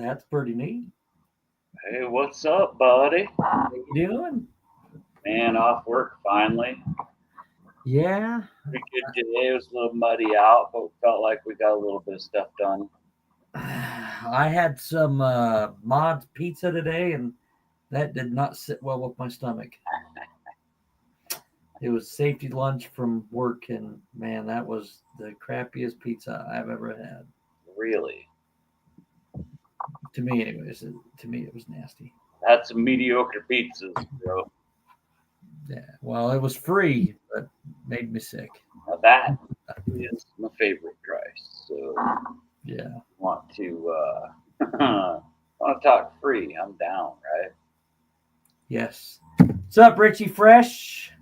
That's pretty neat. Hey, what's up, buddy? How you doing? Man, off work finally. Yeah, Pretty good day. It was a little muddy out, but felt like we got a little bit of stuff done. I had some Mod's pizza today, and that did not sit well with my stomach. It was safety lunch from work, and man, that was the crappiest pizza I've ever had. Really, To me, anyways. To me, it was nasty. had some mediocre pizzas, bro. Yeah. Well, it was free, but made me sick. Now that is my favorite price. So, Yeah. want to want to talk free? I'm down, right? Yes. What's up, Richie Fresh?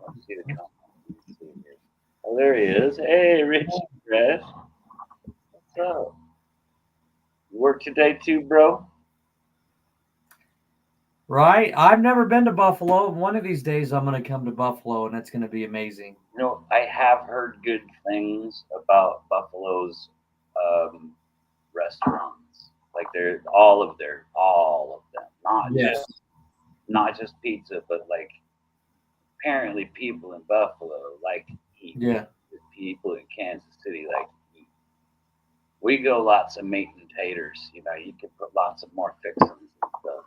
Let's see the comment. Let's see here. Oh, there he is. Hey, Richie Fresh. What's up? You work today too, bro? Right? I've never been to Buffalo. One of these days, I'm going to come to Buffalo, and it's going to be amazing. I have heard good things about Buffalo's um, restaurants. Like they're all of them, Yes. not just pizza, but like apparently people in Buffalo like to eat. Yeah. People in Kansas City like to eat. We go lots of meat and taters. You can put lots of more fixings and stuff.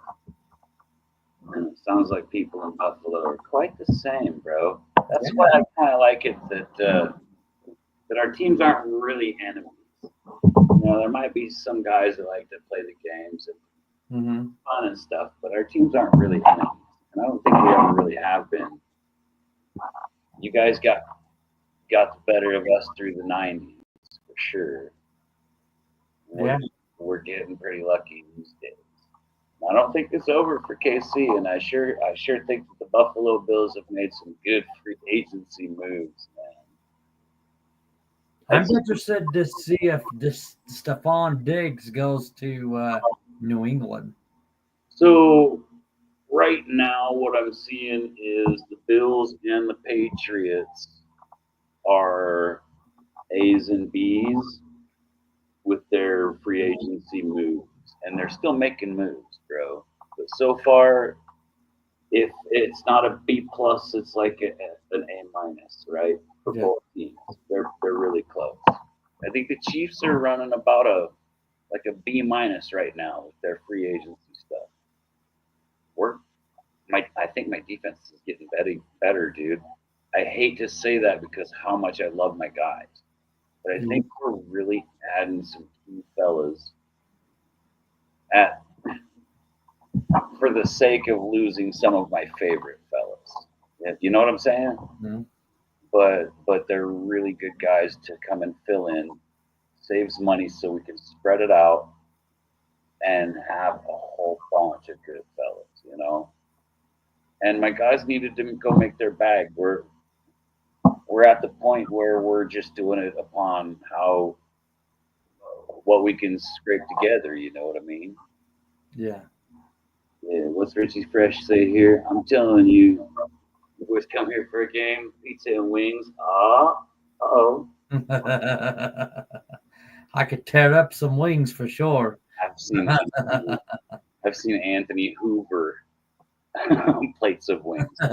And it sounds like people in Buffalo are quite the same, bro. That's why I kind of like it that our teams aren't really enemies. There might be some guys that like to play the games and fun and stuff, but our teams aren't really enemies, and I don't think we ever really have been. You guys got the better of us through the '90s for sure. Yeah. We're getting pretty lucky these days. I don't think it's over for KC, and I sure think that the Buffalo Bills have made some good free agency moves, man. I'm interested to see if this Stephon Diggs goes to New England. So right now, what I'm seeing is the Bills and the Patriots are A's and B's with their free agency moves, and they're still making moves, bro. But so far, if it's not a B plus, it's like an A minus, right? For Yeah. both teams, they're really close. I think the Chiefs are running about a B minus right now with their free agency stuff. We're I think my defense is getting better, dude. I hate to say that because how much I love my guys, but I think we're really adding some key fellas at for the sake of losing some of my favorite fellas. You know what I'm saying? Mm-hmm. But they're really good guys to come and fill in, saves money so we can spread it out and have a whole bunch of good fellas. And my guys needed to go make their bag. We're at the point where we're just doing it upon how what we can scrape together. You know what I mean? Yeah. Yeah. What's Richie Fresh say here? I'm telling you, the boys come here for a game, pizza and wings. Oh. I could tear up some wings for sure. I've seen I've seen Anthony Hoover plates of wings. Hoover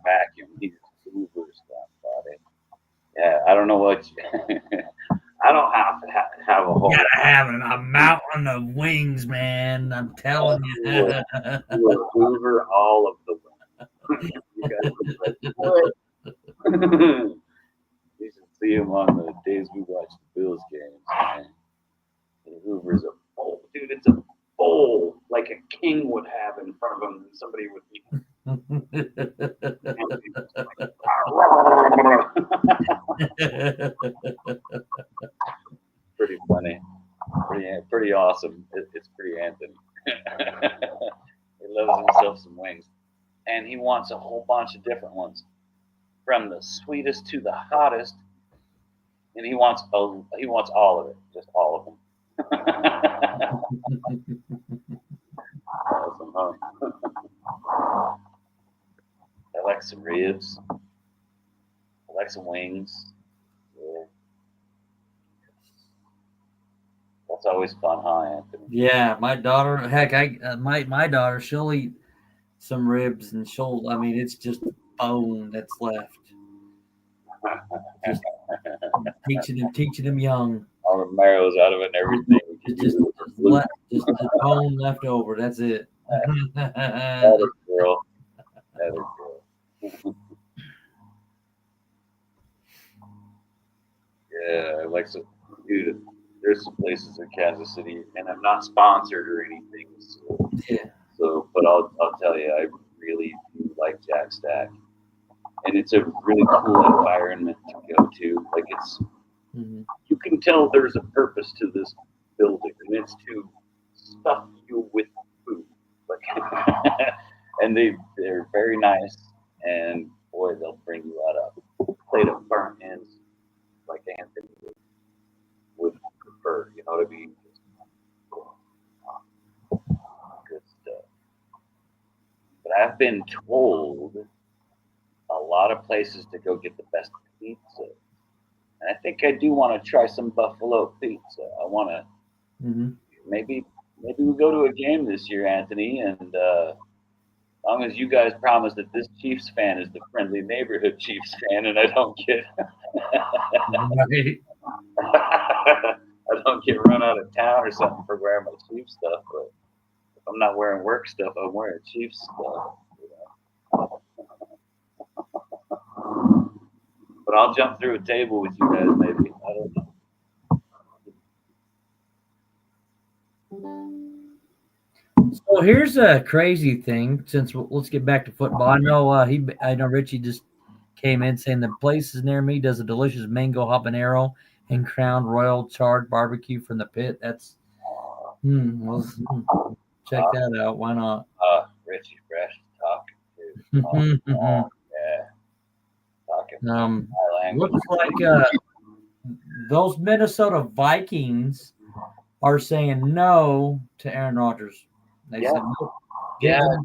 vacuum. He just Hoover stuff, buddy. Yeah, I don't know what. I don't have to have a whole. You gotta have a mountain of wings, man. I'm telling you. You will Hoover all of the wings. You guys will be like, what? You should see him on the days we watch the Bills games, man. Hoover's a bowl, dude. It's a bowl like a king would have in front of him, and somebody would be. Pretty funny, pretty awesome. It's pretty Anthony. He loves himself some wings, and he wants a whole bunch of different ones, from the sweetest to the hottest, and he wants all of it, just all of them. Awesome, huh? I like some ribs. I like some wings. Yeah. That's always fun, huh, Anthony? Yeah, my daughter. Heck, my daughter. She'll eat some ribs, and she'll. I mean, it's just bone that's left. Just teaching them young. All the marrow's out of it and everything. Just the bone left over. That's it. That is girl. That is girl. Yeah, like so, dude. There's some places in Kansas City, and I'm not sponsored or anything. So, Yeah. but I'll tell you, I really do like Jack Stack, and it's a really cool environment to go to. Like it's, you can tell there's a purpose to this building, and it's to stuff you with food. Like, and they're very nice, and boy, they'll bring you out a plate of burnt ends like Anthony would prefer. You know what I mean? Just, good stuff. But I've been told a lot of places to go get the best pizza. And I think I do want to try some buffalo pizza. I want to maybe we go to a game this year, Anthony, and as long as you guys promise that this Chiefs fan is the friendly neighborhood Chiefs fan, and I don't get I don't get run out of town or something for wearing my Chiefs stuff. But if I'm not wearing work stuff, I'm wearing Chiefs stuff. You know? But I'll jump through a table with you guys, maybe. I don't know. So here's a crazy thing. Since let's get back to football. I know Richie just came in saying the places near me does a delicious mango habanero and Crown Royal charred barbecue from the pit. That's check that out. Why not? Richie Fresh talking too. Yeah. Talking looks like those Minnesota Vikings are saying no to Aaron Rodgers. They said no.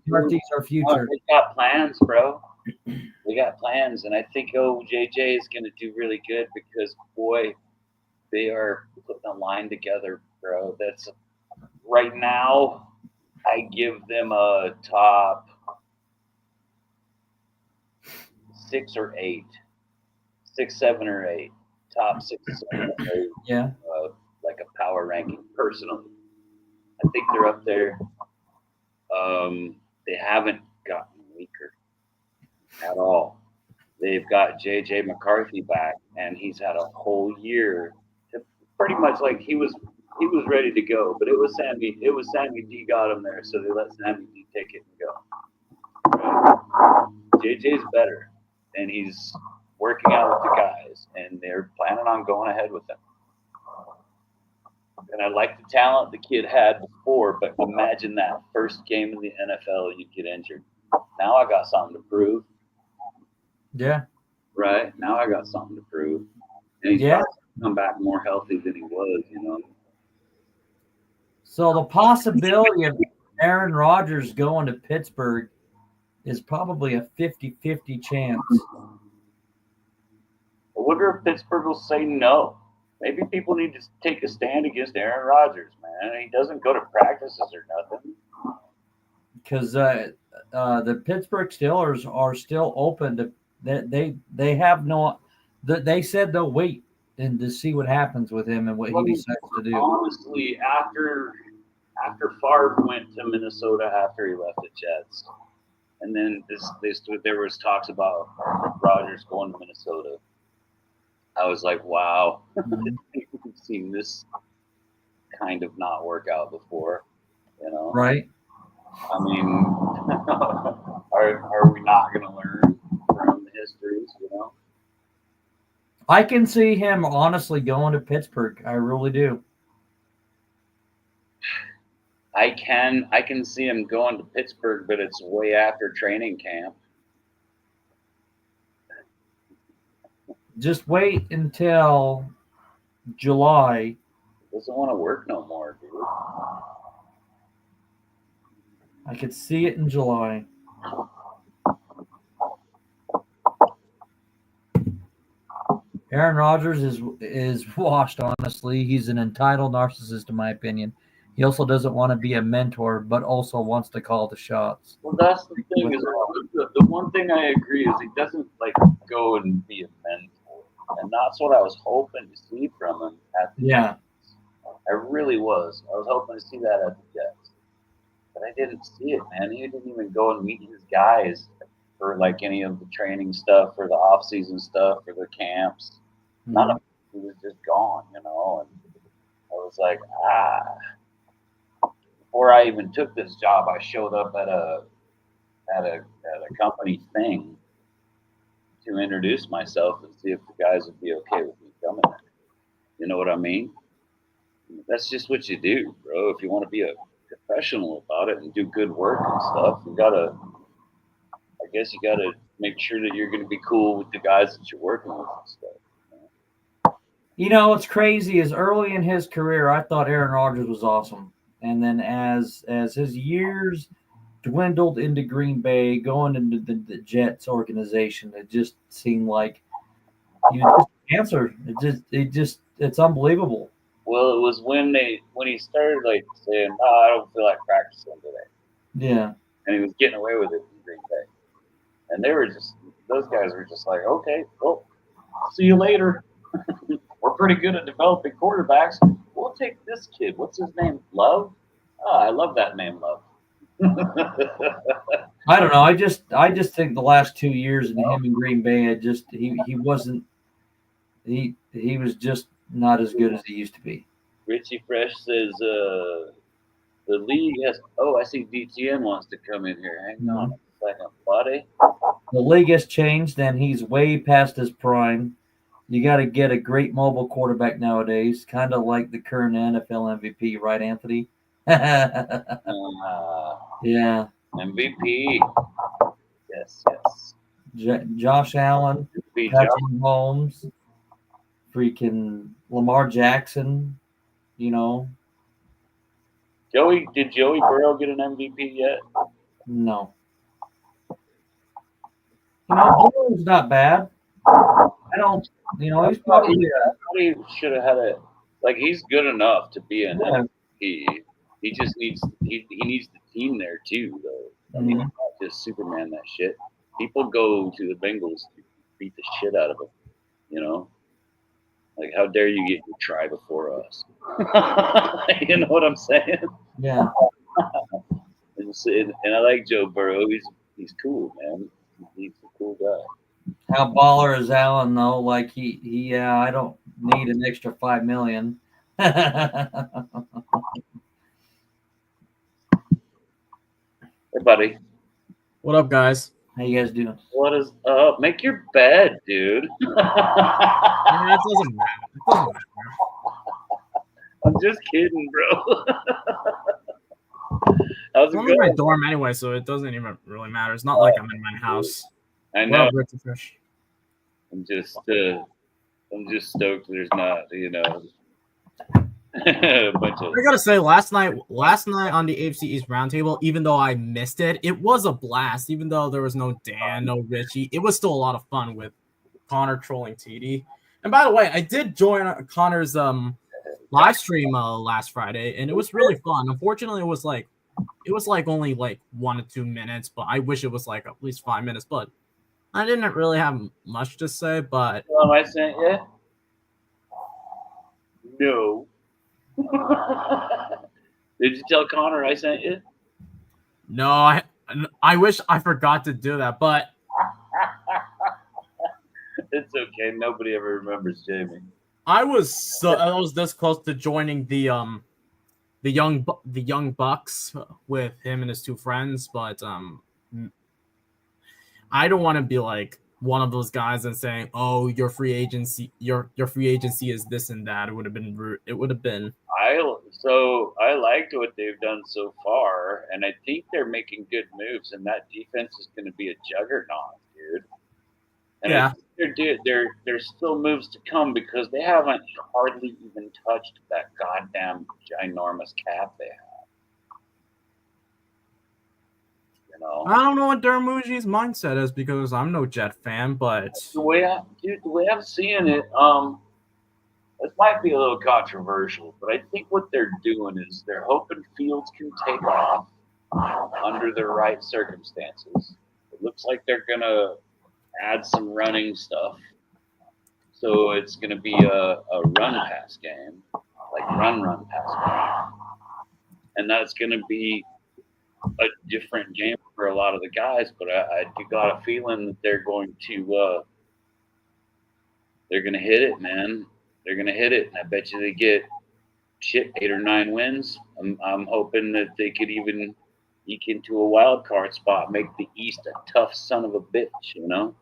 McCarthy's our future. They got plans, bro. They got plans, and I think JJ is going to do really good because, boy, they are putting a line together, bro. That's right now. I give them a top 6 or 8, 6, 7 or 8, top 6, 7 or 8. Yeah. Like a power ranking, personally. I think they're up there. They haven't gotten weaker at all. They've got JJ McCarthy back, and he's had a whole year to pretty much like he was ready to go, but it was Sammy D got him there, so they let Sammy D take it and go. Right? JJ's better, and he's working out with the guys, and they're planning on going ahead with him. And I like the talent the kid had before, but imagine that first game in the NFL, you get injured. Now I got something to prove. Yeah. Right? Now I got something to prove. And he's come back more healthy than he was, you know. So the possibility of Aaron Rodgers going to Pittsburgh is probably a 50-50 chance. I wonder if Pittsburgh will say no. Maybe people need to take a stand against Aaron Rodgers, man. He doesn't go to practices or nothing. Because the Pittsburgh Steelers are still open to they have no. They said they'll wait and to see what happens with him and what he decides to do. Honestly, after Favre went to Minnesota after he left the Jets, and then there was talks about Rodgers going to Minnesota. I was like, wow, we've seen this kind of not work out before, you know? Right. I mean, are we not going to learn from the histories, you know? I can see him honestly going to Pittsburgh. I really do. I can see him going to Pittsburgh, but it's way after training camp. Just wait until July. He doesn't want to work no more, dude. I could see it in July. Aaron Rodgers is washed. Honestly, he's an entitled narcissist, in my opinion. He also doesn't want to be a mentor, but also wants to call the shots. Well, that's the thing With is the one thing I agree is he doesn't like go and be a mentor, and that's what I was hoping to see from him at the yeah, Jets. I really was. I was hoping to see that at the Jets, but I didn't see it, man. He didn't even go and meet his guys for like any of the training stuff, or the off-season stuff, or the camps. None of it. He was just gone, you know. And I was like, before I even took this job, I showed up at a company thing to introduce myself and see if the guys would be okay with me coming there. You know what I mean? That's just what you do, bro. If you want to be a professional about it and do good work and stuff, I guess you gotta make sure that you're gonna be cool with the guys that you're working with and stuff. you know what's crazy is early in his career, I thought Aaron Rodgers was awesome, and then as his years dwindled into Green Bay, going into the Jets organization, it just seemed like he was just an answer. It's unbelievable. Well, it was when he started like saying, "No, I don't feel like practicing today," Yeah. and he was getting away with it in Green Bay, and those guys were just like, "Okay, well, see you later. We're pretty good at developing quarterbacks. We'll take this kid. What's his name? Love? Oh, I love that name, Love." I don't know. I just think the last 2 years in him in Green Bay, he wasn't he was just not as good as he used to be. Richie Fresh says the league has. Oh, I see DTN wants to come in here. Hang on Mhm. a second, buddy. The league has changed, and he's way past his prime. You got to get a great mobile quarterback nowadays, kind of like the current NFL MVP, right, Anthony? yeah, Uh, MVP. Yes, yes. Josh Allen, MVP Patrick Josh. Mahomes, freaking Lamar Jackson. You know, Did Joey Burrow get an MVP yet? no. You know, Burrow's not bad. I don't. You know, he's probably I thought he should have had a like. He's good enough to be an yeah. MVP. He just he needs the team there too, though. I mean, Mhm. it's not just Superman that shit. People go to the Bengals to beat the shit out of him. You know, like how dare you get your try before us? You know what I'm saying? Yeah. And I like Joe Burrow. He's cool, man. He's a cool guy. How baller is Allen though? Like yeah, I don't need an extra 5 million. How Hey, buddy. What up, guys? you guys doing? What is up? Make your bed, dude. Yeah, it doesn't matter. It doesn't matter. I'm just kidding, bro. How's it I'm in my going? dorm anyway, so it doesn't even really matter. It's not like I'm in my house. I What know. up, Richie Fish? I'm just stoked. There's not, a bunch of. I gotta say, last night on the AFC East Roundtable, even though I missed it, it was a blast. Even though there was no Dan, no Richie, it was still a lot of fun with Connor trolling TD. And by the way, I did join Connor's live stream last Friday, and it was really fun. Unfortunately, it was like only like 1 to 2 minutes, but I wish it was like at least 5 minutes. But I didn't really have much to say. But Am I sent you? No. Did you tell Connor I sent you? no, I wish I forgot to do that. But It's okay. Nobody ever remembers Jamie. I was this close to joining the young bucks with him and his two friends, but I don't want to be like one of those guys and saying, "Oh, your free agency is this and that." It would have been rude. It would have been. I liked what they've done so far, and I think they're making good moves, and that defense is going to be a juggernaut, dude. And Yeah. I think there's still moves to come because they haven't hardly even touched that goddamn ginormous cap they have. You know. I don't know what Duramuji's mindset is because I'm no Jet fan, but The way I'm seeing it, this might be a little controversial, but I think what they're doing is they're hoping Fields can take off under the right circumstances. It looks like they're gonna add some running stuff, so it's gonna be a run pass game, like run pass game, and that's gonna be a different game for a lot of the guys. But I got a feeling that they're going to hit it, man. They're gonna hit it, and I bet you they get 8 or 9 wins. I'm hoping that they could even eke into a wild card spot, make the East a tough son of a bitch. You know,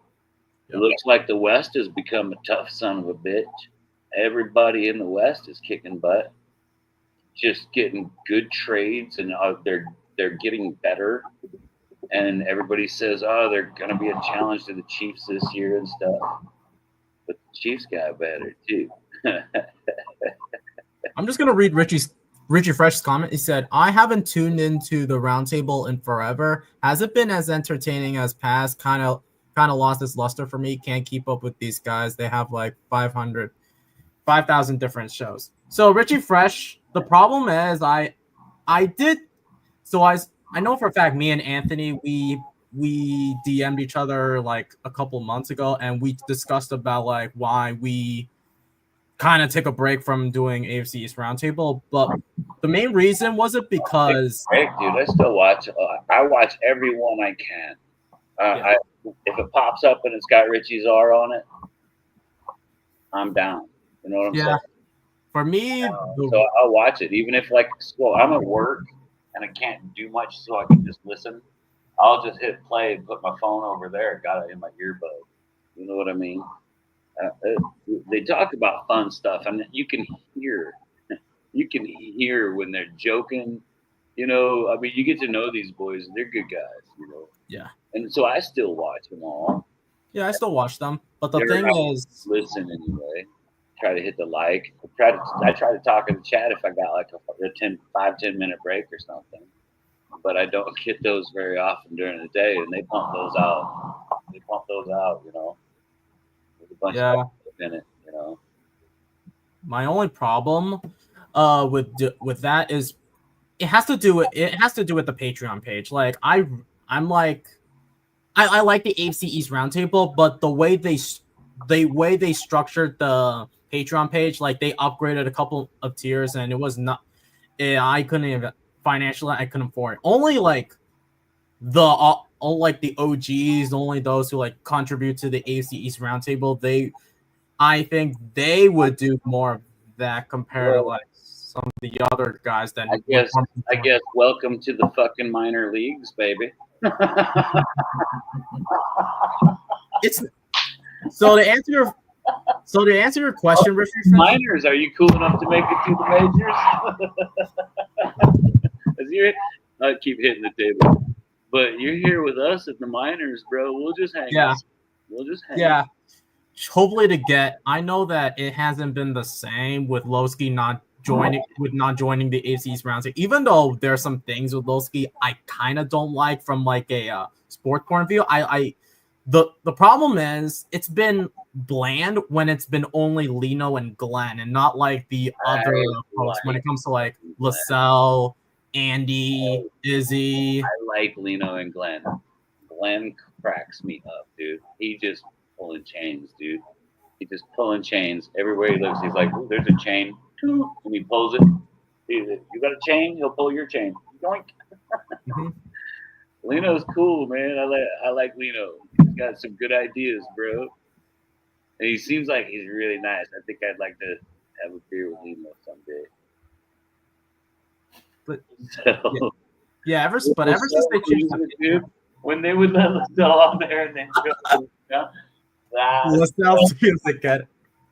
it looks like the West has become a tough son of a bitch. Everybody in the West is kicking butt, just getting good trades, and they're getting better. And everybody says, "Oh, they're gonna be a challenge to the Chiefs this year and stuff." But the Chiefs got better too. I'm just gonna read Richie Fresh's comment. He said, "I haven't tuned into the roundtable in forever. Has it been as entertaining as past? Kind of lost its luster for me. Can't keep up with these guys. They have like 5,000 different shows." So Richie Fresh, the problem is I know for a fact me and Anthony we DM'd each other like a couple months ago, and we discussed about like why we kind of take a break from doing AFC East Roundtable. But the main reason was it because Break, dude. I still watch. I watch every one I can. If it pops up and it's got Richie's R on it, I'm down. You know what I'm saying? For me, so I'll watch it, even if I'm at work and I can't do much, so I can just listen. I'll just hit play and put my phone over there. Got it in my earbud. You know what I mean? They talk about fun stuff, and you can hear when they're joking. You know, I mean, you get to know these boys, and they're good guys. You know. Yeah. And so I still watch them all. Yeah, I still watch them, but the thing is, listen anyway. Try to hit the like. I try to talk in the chat if I got like a 5-10 minute break or something. But I don't get those very often during the day, and they pump those out. You know. There's a bunch of stuff in it, you know. My only problem with that is it has to do with the Patreon page. Like I like the AFC East Roundtable, but the way they structured the Patreon page, like they upgraded a couple of tiers, and it was not. I couldn't even financially. I couldn't afford it. Only like the OGs, only those who like contribute to the AFC East Roundtable. I think they would do more of that compared to like some of the other guys that I guess welcome to the fucking minor leagues, baby. It's so to answer your question, Richard. Minors, are you cool enough to make it to the majors? I keep hitting the table, but you're here with us at the minors, bro. We'll just hang. Yeah, we'll just hang. Yeah. Hopefully I know that it hasn't been the same with Lowski not joining the AFC East Roundtable. Even though there are some things with Lowski I kind of don't like from like a sport point of view. The problem is it's been bland when it's been only Lino and Glenn and not like the other hosts when it comes to like LaSalle, Andy, Izzy. I like Lino and Glenn. Glenn cracks me up, dude. He just pulling chains, dude. He's just pulling chains. Everywhere he looks, he's like, "Ooh, there's a chain." And he pulls it. You got a chain? He'll pull your chain. Yoink. Lino's cool, man. I like Lino. He's got some good ideas, bro. And he seems like he's really nice. I think I'd like to have a beer with Lino someday. But so, ever since they changed the when they would let LaSalle on there and then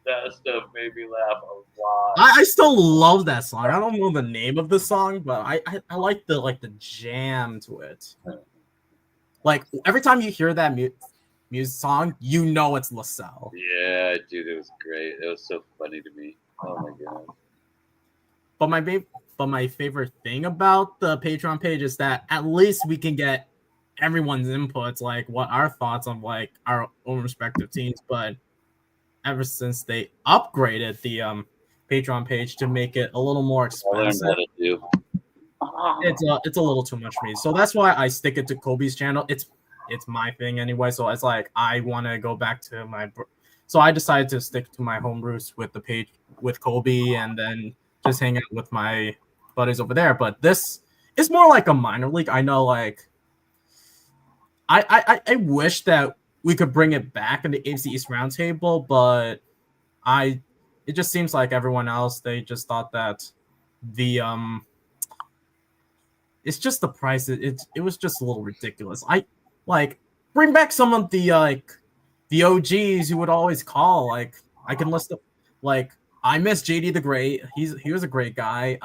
that stuff made me laugh a lot. I still love that song. I don't know the name of the song, but I like the jam to it. Like every time you hear that music song, you know it's LaSalle. Yeah, dude, it was great. It was so funny to me. Oh my god. But my favorite thing about the Patreon page is that at least we can get everyone's inputs, like what our thoughts on like our own respective teams. But ever since they upgraded the Patreon page to make it a little more I learned expensive, how to do. it's a little too much for me. So that's why I stick it to Kobe's channel. It's my thing anyway. So it's like I want to go back to my. So I decided to stick to my home roots with the page with Kobe, and then just hang out with my buddies over there. But this is more like a minor league. I know, like I wish that we could bring it back in the AFC East Roundtable, but it just seems like everyone else, they just thought that the it's just the price. It was just a little ridiculous. I like bring back some of the the OGs who would always call. Like I can list up, like I miss JD the Great. He was a great guy.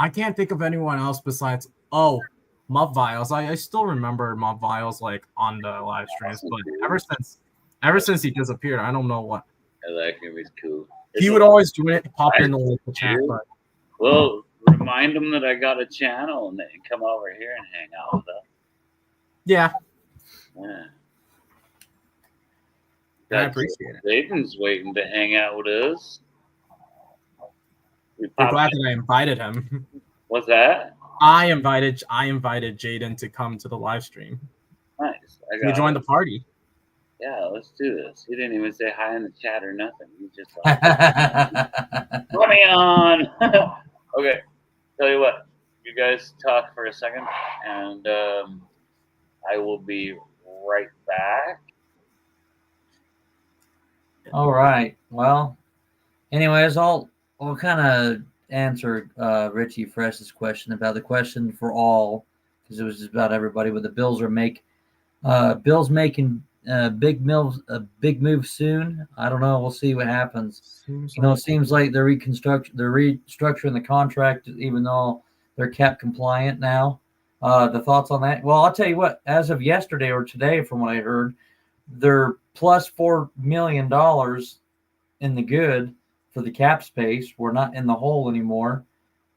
I can't think of anyone else besides Mob Vials. I still remember Mob Vials like on the live streams, but ever since he disappeared, I don't know what. I like him. He's cool. He would always join it, pop in the local chat. But Well, remind him that I got a channel and they can come over here and hang out with us. yeah, Yeah. I appreciate it. Zayden's waiting to hang out with us. I'm glad that I invited him. What's that? I invited Jaden to come to the live stream. Nice. He joined the party. Yeah, let's do this. He didn't even say hi in the chat or nothing. He just like, let me on. Okay. Tell you what, you guys talk for a second, and I will be right back. All right. Well, anyways, I'll kind of answer Richie Fresh's question about the question for all, because it was just about everybody. But the Bills are Bills making big move soon. I don't know. We'll see what happens. It seems like they're restructuring the contract, even though they're cap compliant now. The thoughts on that? Well, I'll tell you what. As of yesterday or today, from what I heard, they're plus $4 million in the good for the cap space. We're not in the hole anymore.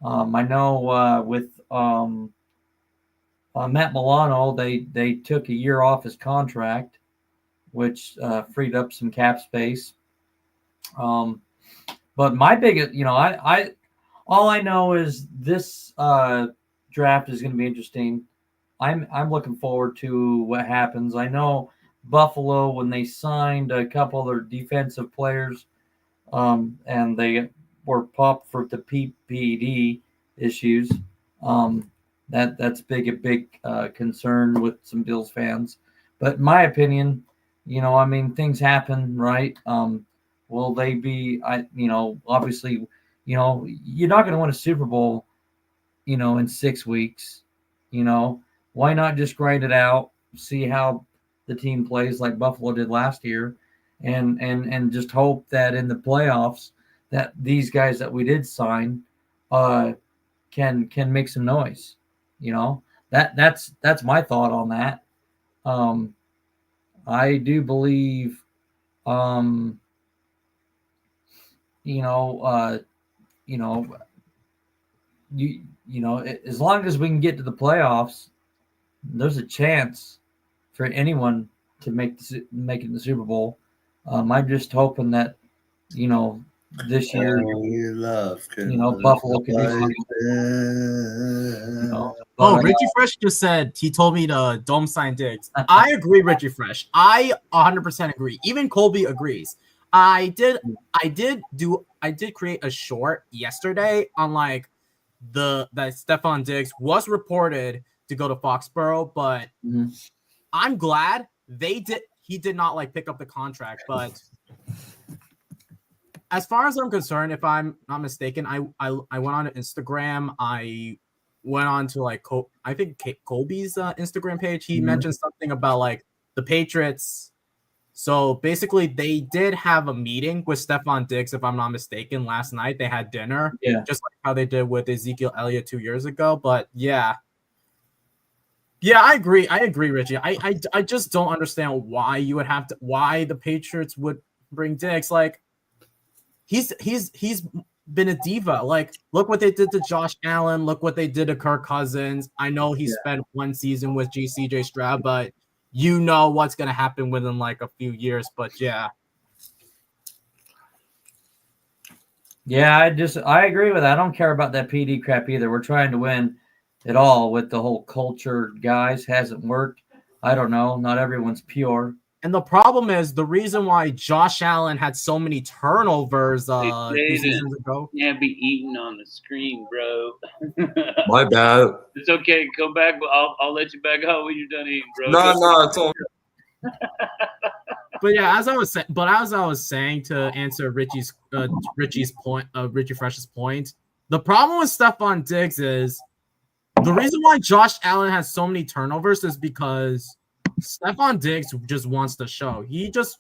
I know with Matt Milano, they took a year off his contract, which freed up some cap space. But my biggest, I all I know is this draft is going to be interesting. I'm looking forward to what happens. I know Buffalo, when they signed a couple of their defensive players, and they were popped for the PPD issues. That's a big concern with some Bills fans. But in my opinion, things happen, right? Will they be? Obviously, you're not going to win a Super Bowl, in 6 weeks. Why not just grind it out, see how the team plays like Buffalo did last year, and just hope that in the playoffs that these guys that we did sign can make some noise. That's my thought on that. I do believe as long as we can get to the playoffs, there's a chance for anyone to make it in the Super Bowl. I'm just hoping that this year, Buffalo can do something. Richie Fresh just said he told me to don't sign Diggs. I agree, Richie Fresh. I 100% agree. Even Colby agrees. I did create a short yesterday on like that Stephon Diggs was reported to go to Foxborough, but I'm glad he did not like pick up the contract. But as far as I'm concerned, if I'm not mistaken, I went on Instagram. I went on to like I think Colby's Instagram page. He mentioned something about like the Patriots. So basically, they did have a meeting with Stephon Diggs, if I'm not mistaken, last night. They had dinner, just like how they did with Ezekiel Elliott 2 years ago. But yeah, I agree. Richie. I just don't understand why the Patriots would bring Diggs. Like he's been a diva. Like, look what they did to Josh Allen. Look what they did to Kirk Cousins. I know he spent one season with CJ Stroud, but you know what's gonna happen within like a few years. But yeah. Yeah, I agree with that. I don't care about that PD crap either. We're trying to win it all with the whole culture, guys. Hasn't worked. I don't know. Not everyone's pure. And the problem is the reason why Josh Allen had so many turnovers Hey, 2 Jaden, seasons ago. you can't be eating on the screen, bro. My bad. It's okay. Come back. I'll let you back out when you're done eating, bro. No, it's all But yeah, as I was saying to answer Richie's point, Richie Fresh's point, the problem with Stephon Diggs is the reason why Josh Allen has so many turnovers is because Stephon Diggs just wants to show. He just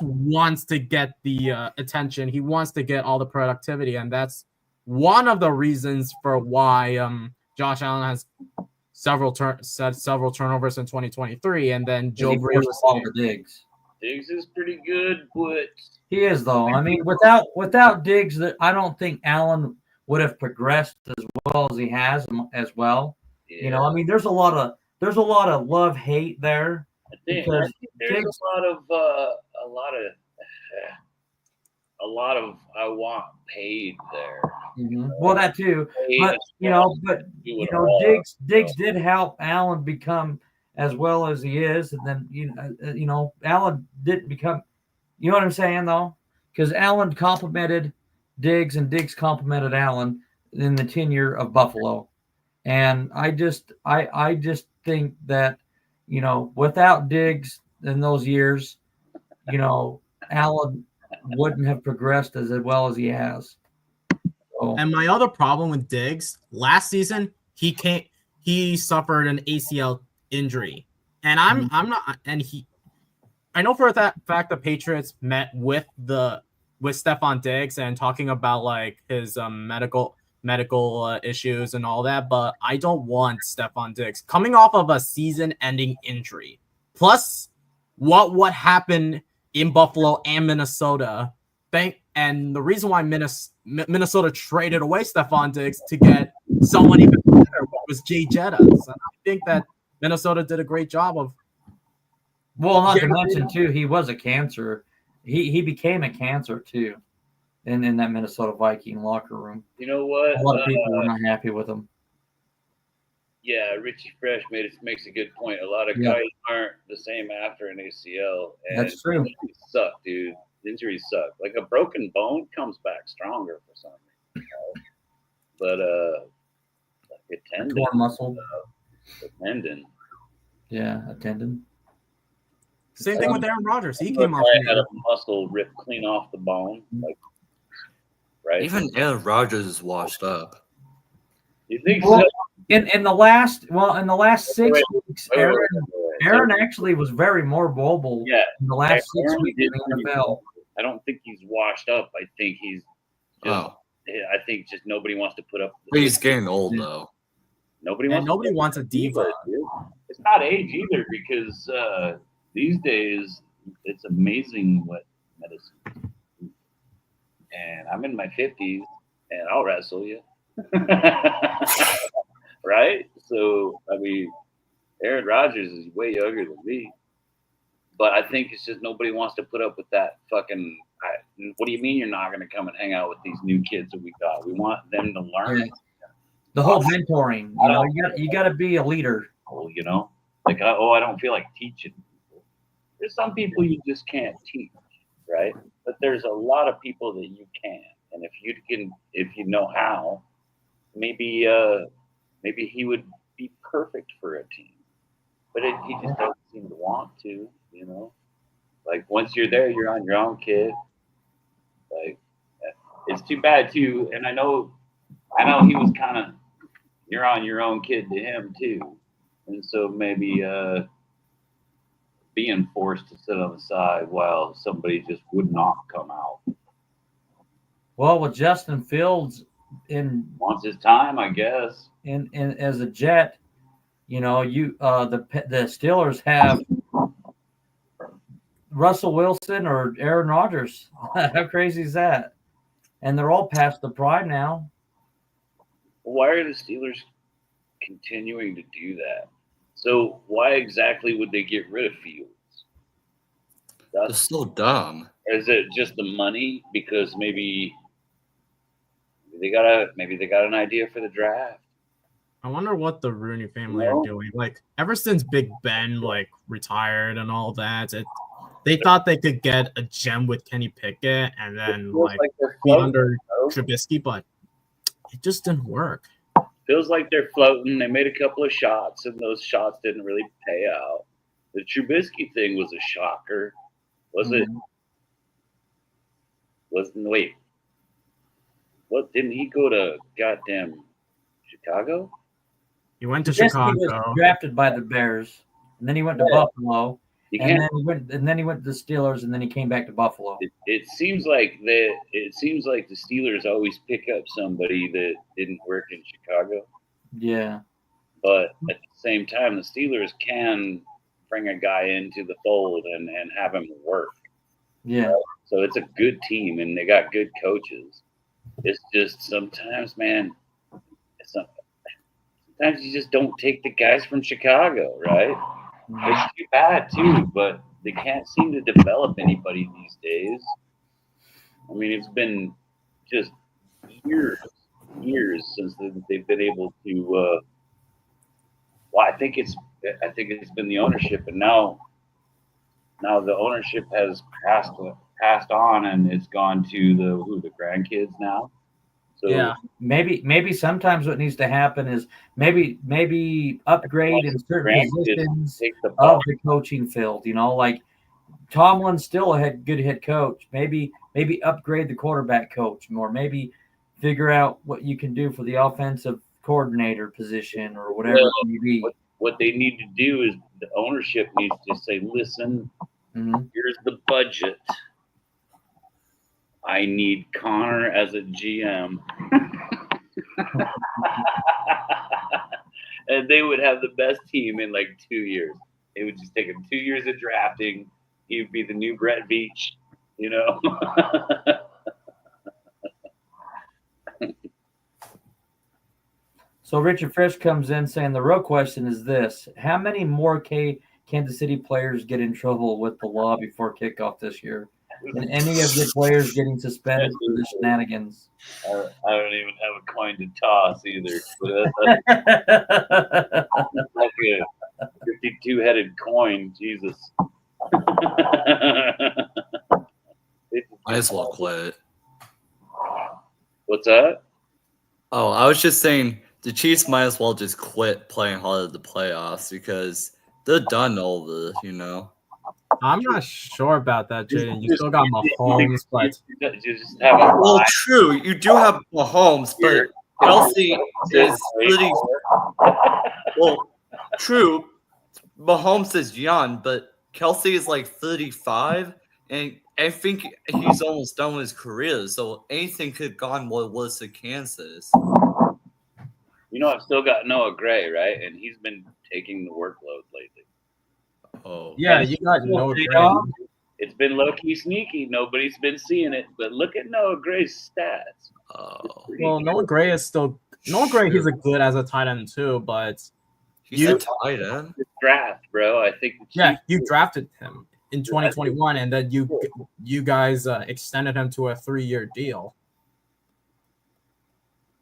wants to get the attention. He wants to get all the productivity, and that's one of the reasons for why Josh Allen has several turnovers in 2023, and then Joe Brady was all the Diggs. Diggs is pretty good, but he is though. I mean, without Diggs, I don't think Allen would have progressed as well as he has as well. Yeah. You know, I mean, there's a lot of love hate there. I think there's Diggs, a lot of I want paid there. Mm-hmm. Well, that too, but Diggs did help Allen become as well as he is, and then Allen didn't become. You know what I'm saying though, because Allen complimented Diggs and Diggs complimented Allen in the tenure of Buffalo, and I just think that without Diggs in those years, Allen wouldn't have progressed as well as he has. So. And my other problem with Diggs last season, he suffered an ACL injury, and I know for that fact the Patriots met with Stephon Diggs and talking about like his medical issues and all that, but I don't want Stephon Diggs coming off of a season-ending injury. Plus, what happened in Buffalo and Minnesota. And the reason why Minnesota traded away Stephon Diggs to get someone even better was Jay Jettas. And I think that Minnesota did a great job of. Well, not to mention too, he was a cancer. He became a cancer too, in that Minnesota Viking locker room. You know what? A lot of people were not happy with him. Yeah, Richie Fresh makes a good point. A lot of guys aren't the same after an ACL. And that's true. Injuries suck, dude. Injuries suck. Like a broken bone comes back stronger for some reason. But like a tendon. Torn muscle. A tendon. Yeah, a tendon. Same thing with Aaron Rodgers. He came off. Had a muscle ripped clean off the bone. Like, right? Even Aaron Rodgers is washed up. You think so? In the last 6 weeks, Aaron actually was very more mobile. Yeah, in the last 6 weeks in the NFL. I don't think he's washed up. I think he's. I think just nobody wants to put up. He's getting old though. Nobody wants a diva. It's not age either, because these days it's amazing what medicine. And I'm in my 50s, and I'll wrestle you. Right? So, I mean, Aaron Rodgers is way younger than me. But I think it's just nobody wants to put up with that fucking. What do you mean you're not going to come and hang out with these new kids that we got? We want them to learn. Yeah. The whole mentoring. You got to be a leader. Like, I don't feel like teaching people. There's some people you just can't teach, right? But there's a lot of people that you can. And if you know how, maybe he would be perfect for a team. But he just doesn't seem to want to, Like, once you're there, you're on your own, kid. Like, it's too bad, too. And I know he was kind of, you're on your own, kid, to him, too. And so maybe being forced to sit on the side while somebody just would not come out. Well, with Justin Fields wants his time, I guess. And as a Jet, the Steelers have Russell Wilson or Aaron Rodgers. How crazy is that? and they're all past the prime now. Why are the Steelers continuing to do that? So why exactly would they get rid of Fields? They're That's, so dumb. is it just the money? Because maybe they got an idea for the draft. I wonder what the Rooney family No. are doing. Like ever since Big Ben like retired and all that, they thought they could get a gem with Kenny Pickett and then Feels like like they're be floating. under bro. Trubisky, but it just didn't work. Feels like they're floating. They made a couple of shots, and those shots didn't really pay out. The Trubisky thing was a shocker. Was it? Wasn't wait. What didn't he go to goddamn Chicago? He went to Trubisky Chicago. was drafted by the Bears, and then he went to Yeah. Buffalo, You and can't. then he went to the Steelers, and then he came back to Buffalo. It seems like the Steelers always pick up somebody that didn't work in Chicago, Yeah, but at the same time, the Steelers can bring a guy into the fold and have him work. yeah. So it's a good team, and they got good coaches. It's just sometimes, man, sometimes you just don't take the guys from Chicago, right? It's too bad too, but they can't seem to develop anybody these days. I mean, it's been just years since they've been able to. Well, I think it's been the ownership, and now the ownership has passed on, and it's gone to the grandkids now. So Yeah. Maybe sometimes what needs to happen is maybe upgrade in certain grandkids positions take the ball. of the coaching field. You know, like Tomlin's still a good head coach. Maybe upgrade the quarterback coach more. Maybe figure out what you can do for the offensive coordinator position or whatever Well, it may be. What they need to do is the ownership needs to say, listen, Mhm. here's the budget. I need Connor as a GM. And they would have the best team in like 2 years. It would just take him 2 years of drafting. He would be the new Brett Veach, you know? So Richard Fresh comes in saying the real question is this: how many more Kansas City players get in trouble with the law before kickoff this year? And any of the players getting suspended for the shenanigans? I don't even have a coin to toss either. But that's like a 52-headed coin. Jesus. Might as well quit. What's that? Oh, I was just saying the Chiefs might as well just quit playing hard at the playoffs because they're done over, you know. I'm not sure about that, Jaden. You still got Mahomes, but You just have a Well, true, you do have Mahomes, but Kelsey is pretty. Well, true, Mahomes is young, but Kelsey is like 35, and I think he's almost done with his career. So anything could have gone worse to Kansas. You know, I've still got Noah Gray, right? And he's been taking the workload lately. Oh, yeah, you got no Hey, Gray. dog. It's been low-key sneaky. Nobody's been seeing it. But look at Noah Gray's stats. oh, Well, Noah Gray is still Noah Gray. He's a good as a tight end too, but he's a tight end. This draft, bro. I think the yeah, Chiefs- you drafted him in 2021, and then you guys extended him to a 3-year deal.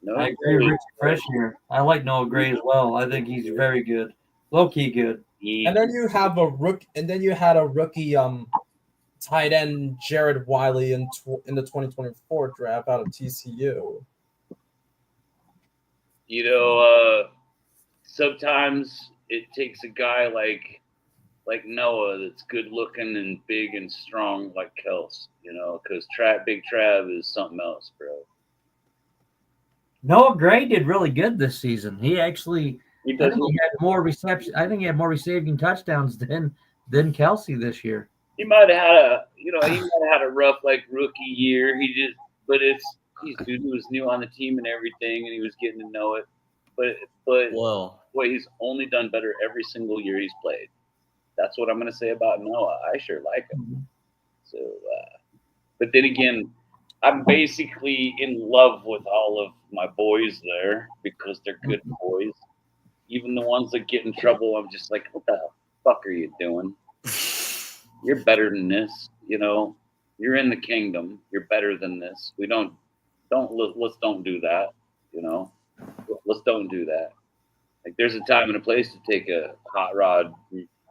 Noah I agree with Gray- Richard Fresh here. I like Noah Gray as well. I think he's very good, low key good. And then you have a rook, and then you had a rookie tight end Jared Wiley in the 2024 draft out of TCU. You know, sometimes it takes a guy like Noah that's good looking and big and strong like Kels, you know, because Big Trav is something else, bro. Noah Gray did really good this season. He actually, He I does. think he had more reception. I think he had more receiving touchdowns than Kelsey this year. He might have had a rough like rookie year. He's dude who was new on the team and everything, and he was getting to know it. But Well, boy, he's only done better every single year he's played. That's what I'm gonna say about Noah. I sure like him. So, but then again, I'm basically in love with all of my boys there because they're good boys. Even the ones that get in trouble, I'm just like, what the fuck are you doing? You're better than this, you know. You're in the kingdom. You're better than this. Let's don't do that, you know. Let's don't do that. Like there's a time and a place to take a hot rod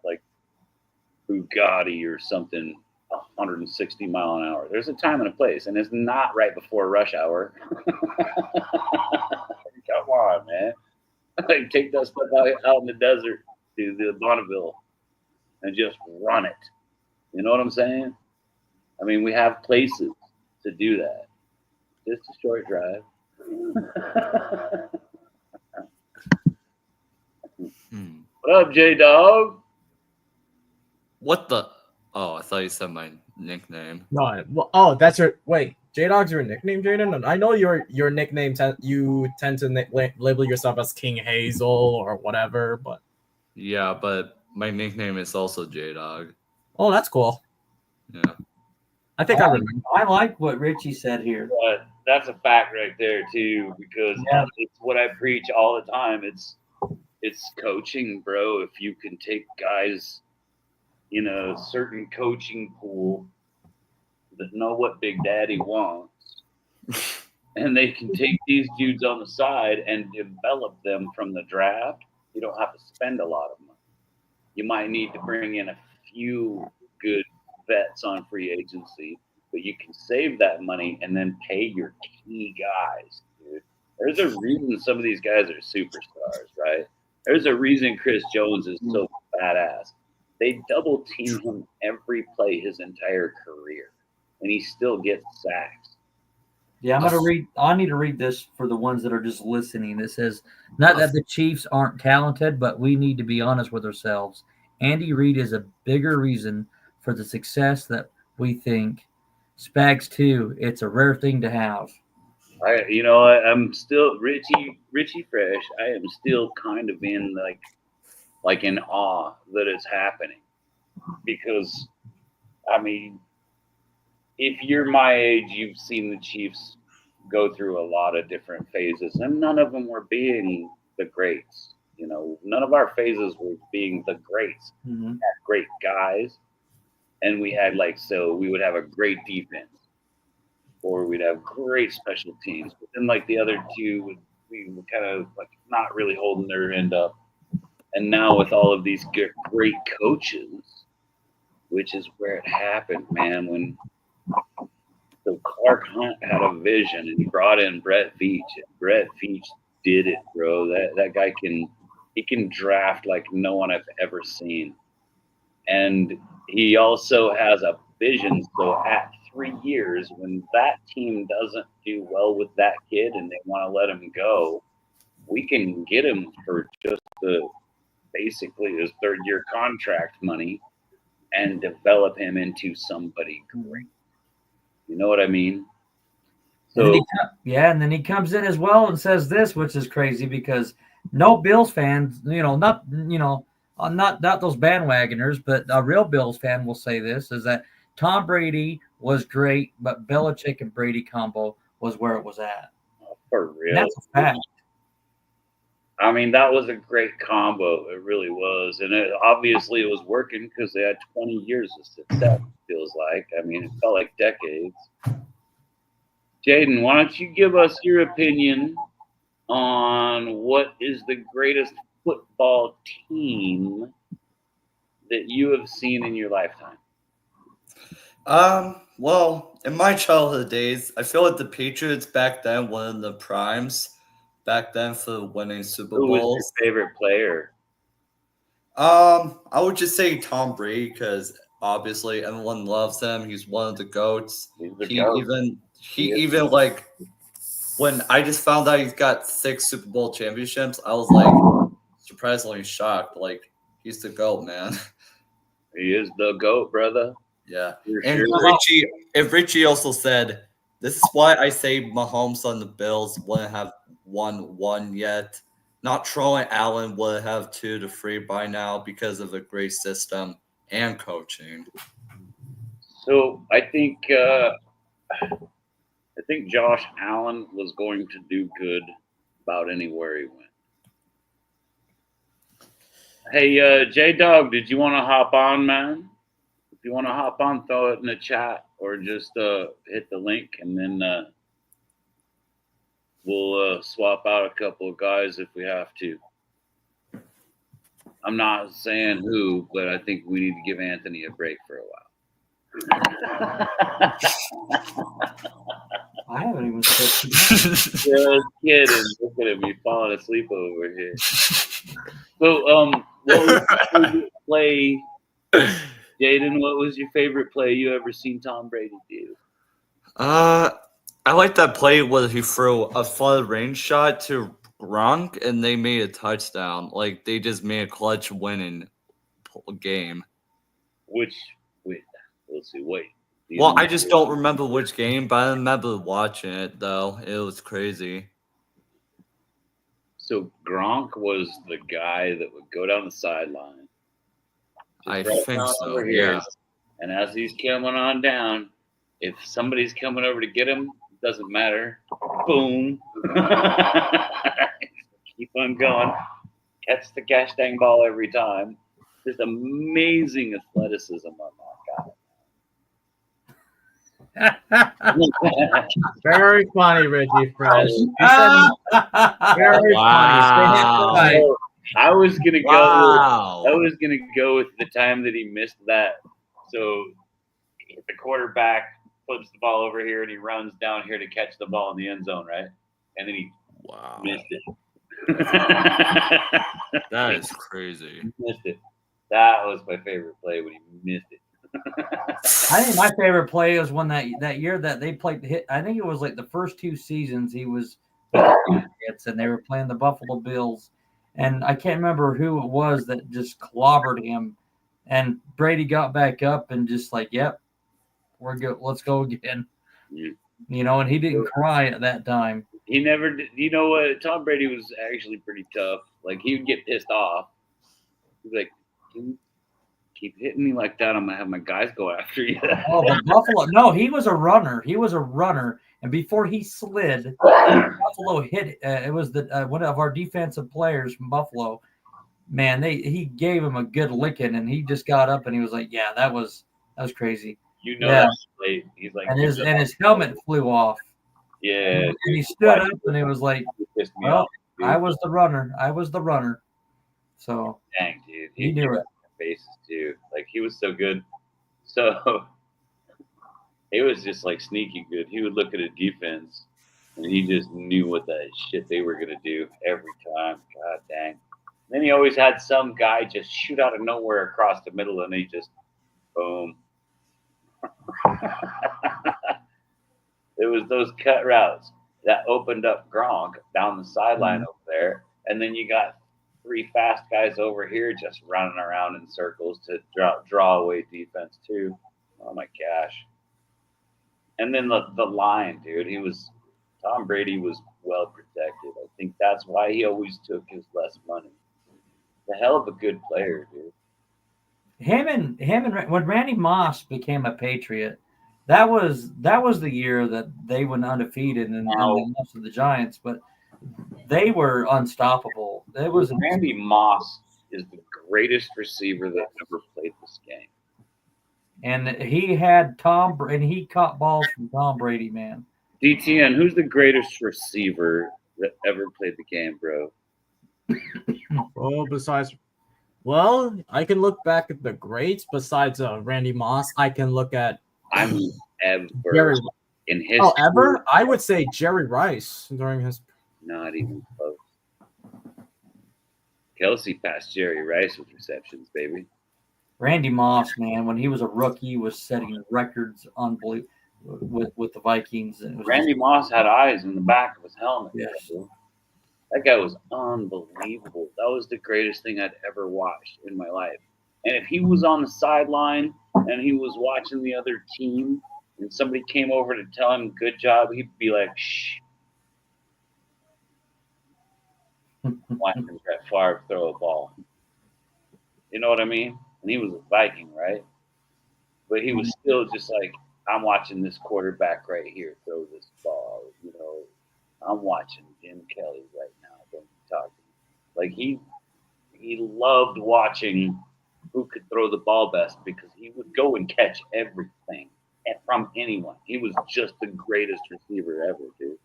like Bugatti or something 160 mile an hour. There's a time and a place, and it's not right before rush hour. Come on, man. Like take that stuff out in the desert to the Bonneville and just run it. You know what I'm saying? I mean, we have places to do that. Just a short drive. What up, J Dog? What the? Oh, I thought you said my nickname. No, well, that's your wait. J Dog's your nickname, Jaden. I know your nickname. You tend to label yourself as King Hazel or whatever, but Yeah, but my nickname is also J Dog. oh, that's cool. Yeah. I think I remember. I like what Richie said here. But that's a fact right there too, because it's what I preach all the time. It's coaching, bro. If you can take guys in a certain coaching pool that know what Big Daddy wants, and they can take these dudes on the side and develop them from the draft, you don't have to spend a lot of money. You might need to bring in a few good vets on free agency, but you can save that money and then pay your key guys, dude. There's a reason some of these guys are superstars, right? There's a reason Chris Jones is so badass. They double team him every play his entire career, and he still gets sacks. Yeah, I need to read this for the ones that are just listening. It says, not that the Chiefs aren't talented, but we need to be honest with ourselves. Andy Reid is a bigger reason for the success that we think. Spags too. It's a rare thing to have. I'm still Richie Fresh. I am still kind of in like in awe that it's happening, because I mean, if you're my age, you've seen the Chiefs go through a lot of different phases, and none of them were being the greats. You know, none of our phases were being the greats. Mm-hmm. We had great guys, and we had we would have a great defense, or we'd have great special teams. But then the other two, we were kind of not really holding their end up. And now with all of these great coaches, which is where it happened, man. When Clark Hunt had a vision and he brought in Brett Veach, and Brett Veach did it, bro. That guy can draft like no one I've ever seen. And he also has a vision. So at 3 years, when that team doesn't do well with that kid and they want to let him go, we can get him for just basically his 3rd-year contract money and develop him into somebody great. You know what I mean? So and then he comes in as well and says this, which is crazy because no Bills fans, not those bandwagoners, but a real Bills fan will say this, is that Tom Brady was great, but Belichick and Brady combo was where it was at. For real. That's a fact. I mean, that was a great combo. It really was. And obviously it was working because they had 20 years of success, it feels like. I mean, it felt like decades. Jaden, why don't you give us your opinion on what is the greatest football team that you have seen in your lifetime? Well, in my childhood days, I feel like the Patriots back then, one of the primes back then for winning Super Bowls. Who was your favorite player? I would just say Tom Brady because obviously everyone loves him. He's one of the GOATs. He even when I just found out he's got 6 Super Bowl championships, I was surprisingly shocked. He's the GOAT, man. He is the GOAT, brother. Yeah. For And sure. Richie also said, this is why I say Mahomes on the Bills wouldn't have won 1 yet. Not Troy Allen would have 2 to 3 by now because of a great system and coaching. So I think think Josh Allen was going to do good about anywhere he went. Hey, J Dog, did you want to hop on, man? If you want to hop on, throw it in the chat or just hit the link, and then we'll swap out a couple of guys if we have to. I'm not saying who, but I think we need to give Anthony a break for a while. I haven't even said Just kidding. Look at him. He's falling asleep over here. So, what was your favorite play, Jaden? What was your favorite play you ever seen Tom Brady do? I like that play where he threw a far range shot to Gronk and they made a touchdown. Like they just made a clutch winning game. Wait, let's see. Wait. Well, I just don't remember which game, but I remember watching it though. It was crazy. So Gronk was the guy that would go down the sideline. I think so. Yeah. And as he's coming on down, if somebody's coming over to get him, it doesn't matter. Boom. Keep on going. Catch the gosh dang ball every time. Just amazing athleticism on that guy. Very funny, Reggie Fresh. Very Wow. funny. I was gonna go. Wow. I was gonna go with the time that he missed that. So the quarterback flips the ball over here and he runs down here to catch the ball in the end zone, right? And then he missed it. That is crazy. He missed it. That was my favorite play when he missed it. I think my favorite play was when that year that they played hit. I think it was like the first 2 seasons he was with the Patriots and they were playing the Buffalo Bills, and I can't remember who it was that just clobbered him, and Brady got back up and just like, yep, we're good, let's go again. Yeah. You know, and he didn't cry at that time. He never did. You know what? Tom Brady was actually pretty tough. Like he would get pissed off. He's like, "Can you keep hitting me like that? I'm gonna have my guys go after you." Oh, but Buffalo! No, he was a runner. He was a runner, and before he slid, Buffalo hit. It was one of our defensive players from Buffalo. Man, he gave him a good licking, and he just got up and he was like, "Yeah, that was crazy." You know Yeah. that play. He's like, And his helmet flew off. yeah. And he stood up and he was like, He pissed me "Well, off. Dude. I was the runner. I was the runner." So Dang, dude. he knew it. Faces too. Like he was so good. So it was just like sneaky good. He would look at a defense and he just knew what that shit they were gonna do every time. God dang. Then he always had some guy just shoot out of nowhere across the middle and he just boom. It was those cut routes that opened up Gronk down the sideline over there, and then you got 3 fast guys over here just running around in circles to draw away defense too. Oh my gosh! And then the line, dude. Tom Brady was well protected. I think that's why he always took his less money. The hell of a good player, dude. Him and when Randy Moss became a Patriot, that was the year that they went undefeated and they lost to the Giants, but they were unstoppable. It was Randy Moss is the greatest receiver that ever played this game. And he had and he caught balls from Tom Brady, man. DTN, who's the greatest receiver that ever played the game, bro? Well, I can look back at the greats besides Randy Moss. I can look at I mean, ever in history. Oh, ever? I would say Jerry Rice during his. Not even close. Kelsey passed Jerry Rice with receptions, baby. Randy Moss, man, when he was a rookie, was setting records unbelievable with the Vikings. And Randy Moss had eyes in the back of his helmet. Yes. That guy was unbelievable. That was the greatest thing I'd ever watched in my life. And if he was on the sideline and he was watching the other team and somebody came over to tell him good job, he'd be like, shh. Watching Brett Favre throw a ball. You know what I mean? And he was a Viking, right? But he was still just like, I'm watching this quarterback right here throw this ball. I'm watching Jim Kelly right now. Don't be talking. Like he loved watching who could throw the ball best because he would go and catch everything from anyone. He was just the greatest receiver ever, dude.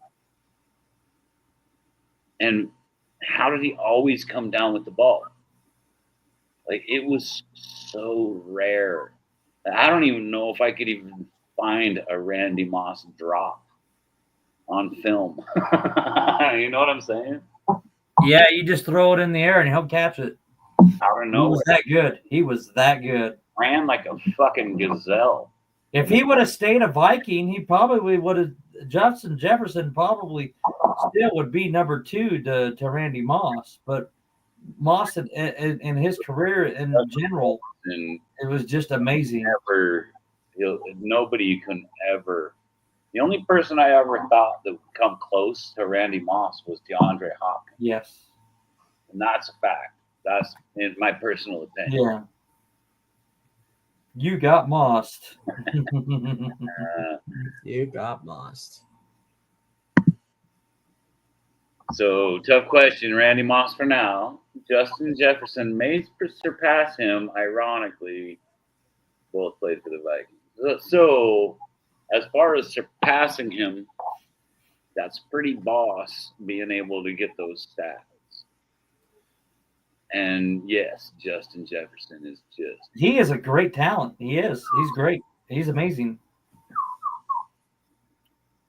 And how did he always come down with the ball? Like it was so rare. I don't even know if I could even find a Randy Moss drop on film. You know what I'm saying? Yeah, you just throw it in the air and he'll catch it. I don't He know. was that good. He was that good. Ran like a fucking gazelle. If he would have stayed a Viking, he probably would have. Justin Jefferson probably still would be number 2 to Randy Moss. But Moss in his career in general, And it was just amazing. nobody can ever. The only person I ever thought that would come close to Randy Moss was DeAndre Hopkins. Yes. And that's a fact. That's in my personal opinion. Yeah. You got mossed. You got mossed. So, tough question. Randy Moss for now. Justin Jefferson may surpass him, ironically. Both played for the Vikings. So, as far as surpassing him, that's pretty boss being able to get those stats. And yes, Justin Jefferson is just. He is a great talent. He is. He's great. He's amazing.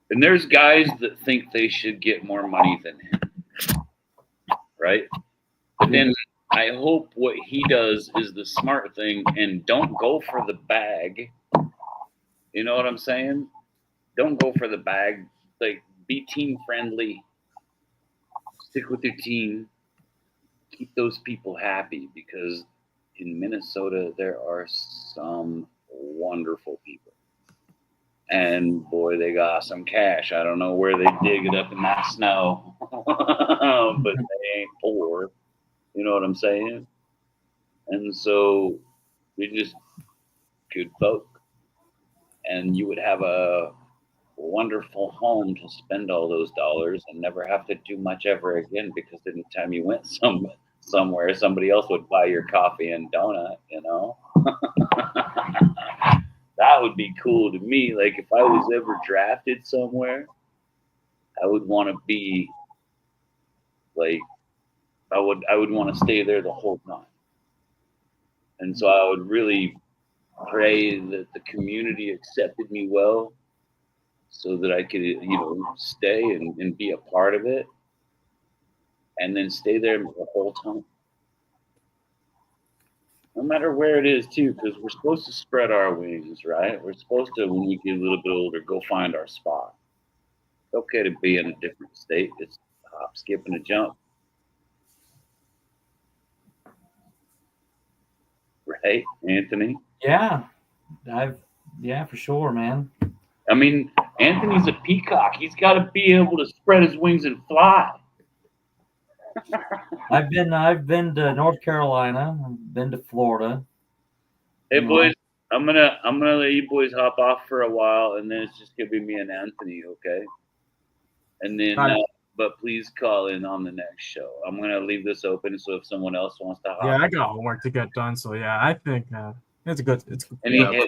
And there's guys that think they should get more money than him. Right? But then I hope what he does is the smart thing and don't go for the bag. You know what I'm saying? Don't go for the bag. Like, be team friendly. Stick with your team. Keep those people happy because in Minnesota there are some wonderful people. And boy, they got some cash. I don't know where they dig it up in that snow, but they ain't poor. You know what I'm saying? And so they're just good folk. And you would have a wonderful home to spend all those dollars and never have to do much ever again because anytime you went somewhere, somebody else would buy your coffee and donut, you know? That would be cool to me. Like if I was ever drafted somewhere, I would want to be like I would want to stay there the whole time. And so I would really pray that the community accepted me well so that I could, stay and be a part of it and then stay there the whole time. No matter where it is, too, because we're supposed to spread our wings, right? We're supposed to, when we get a little bit older, go find our spot. It's okay to be in a different state. It's a hop, skip, and a jump. Right, Anthony? Yeah. Yeah, for sure, man. I mean, Anthony's a peacock. He's got to be able to spread his wings and fly. I've been to North Carolina. I've been to Florida. Hey boys, I'm gonna let you boys hop off for a while, and then it's just gonna be me and Anthony, okay? And then, but please call in on the next show. I'm gonna leave this open, so if someone else wants to hop, Yeah, I got homework to get done, so yeah, I think it's good. It's good. Jaden,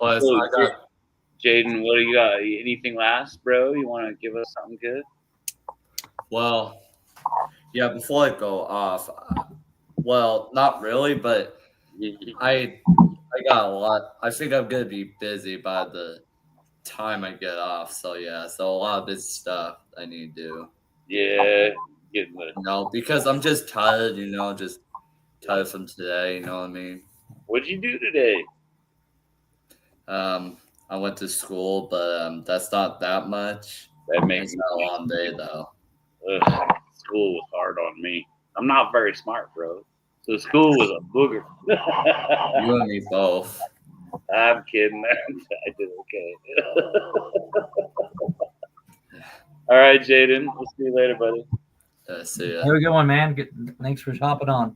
what do you got? Anything last, bro? You want to give us something good? Well, yeah. Before I go off, well, not really, but I got a lot. I think I'm gonna be busy by the time I get off. So yeah, so a lot of busy stuff I need to do. Yeah, getting the. No, because I'm just tired. Just tired from today. You know what I mean? What'd you do today? I went to school, but that's not that much. That makes it's not a long day though. Ugh, school was hard on me. I'm not very smart, bro. So school was a booger. You and me both. I'm kidding, man. I did okay. All right, Jaden. We'll see you later, buddy. See ya. Have a good one, man. Thanks for hopping on.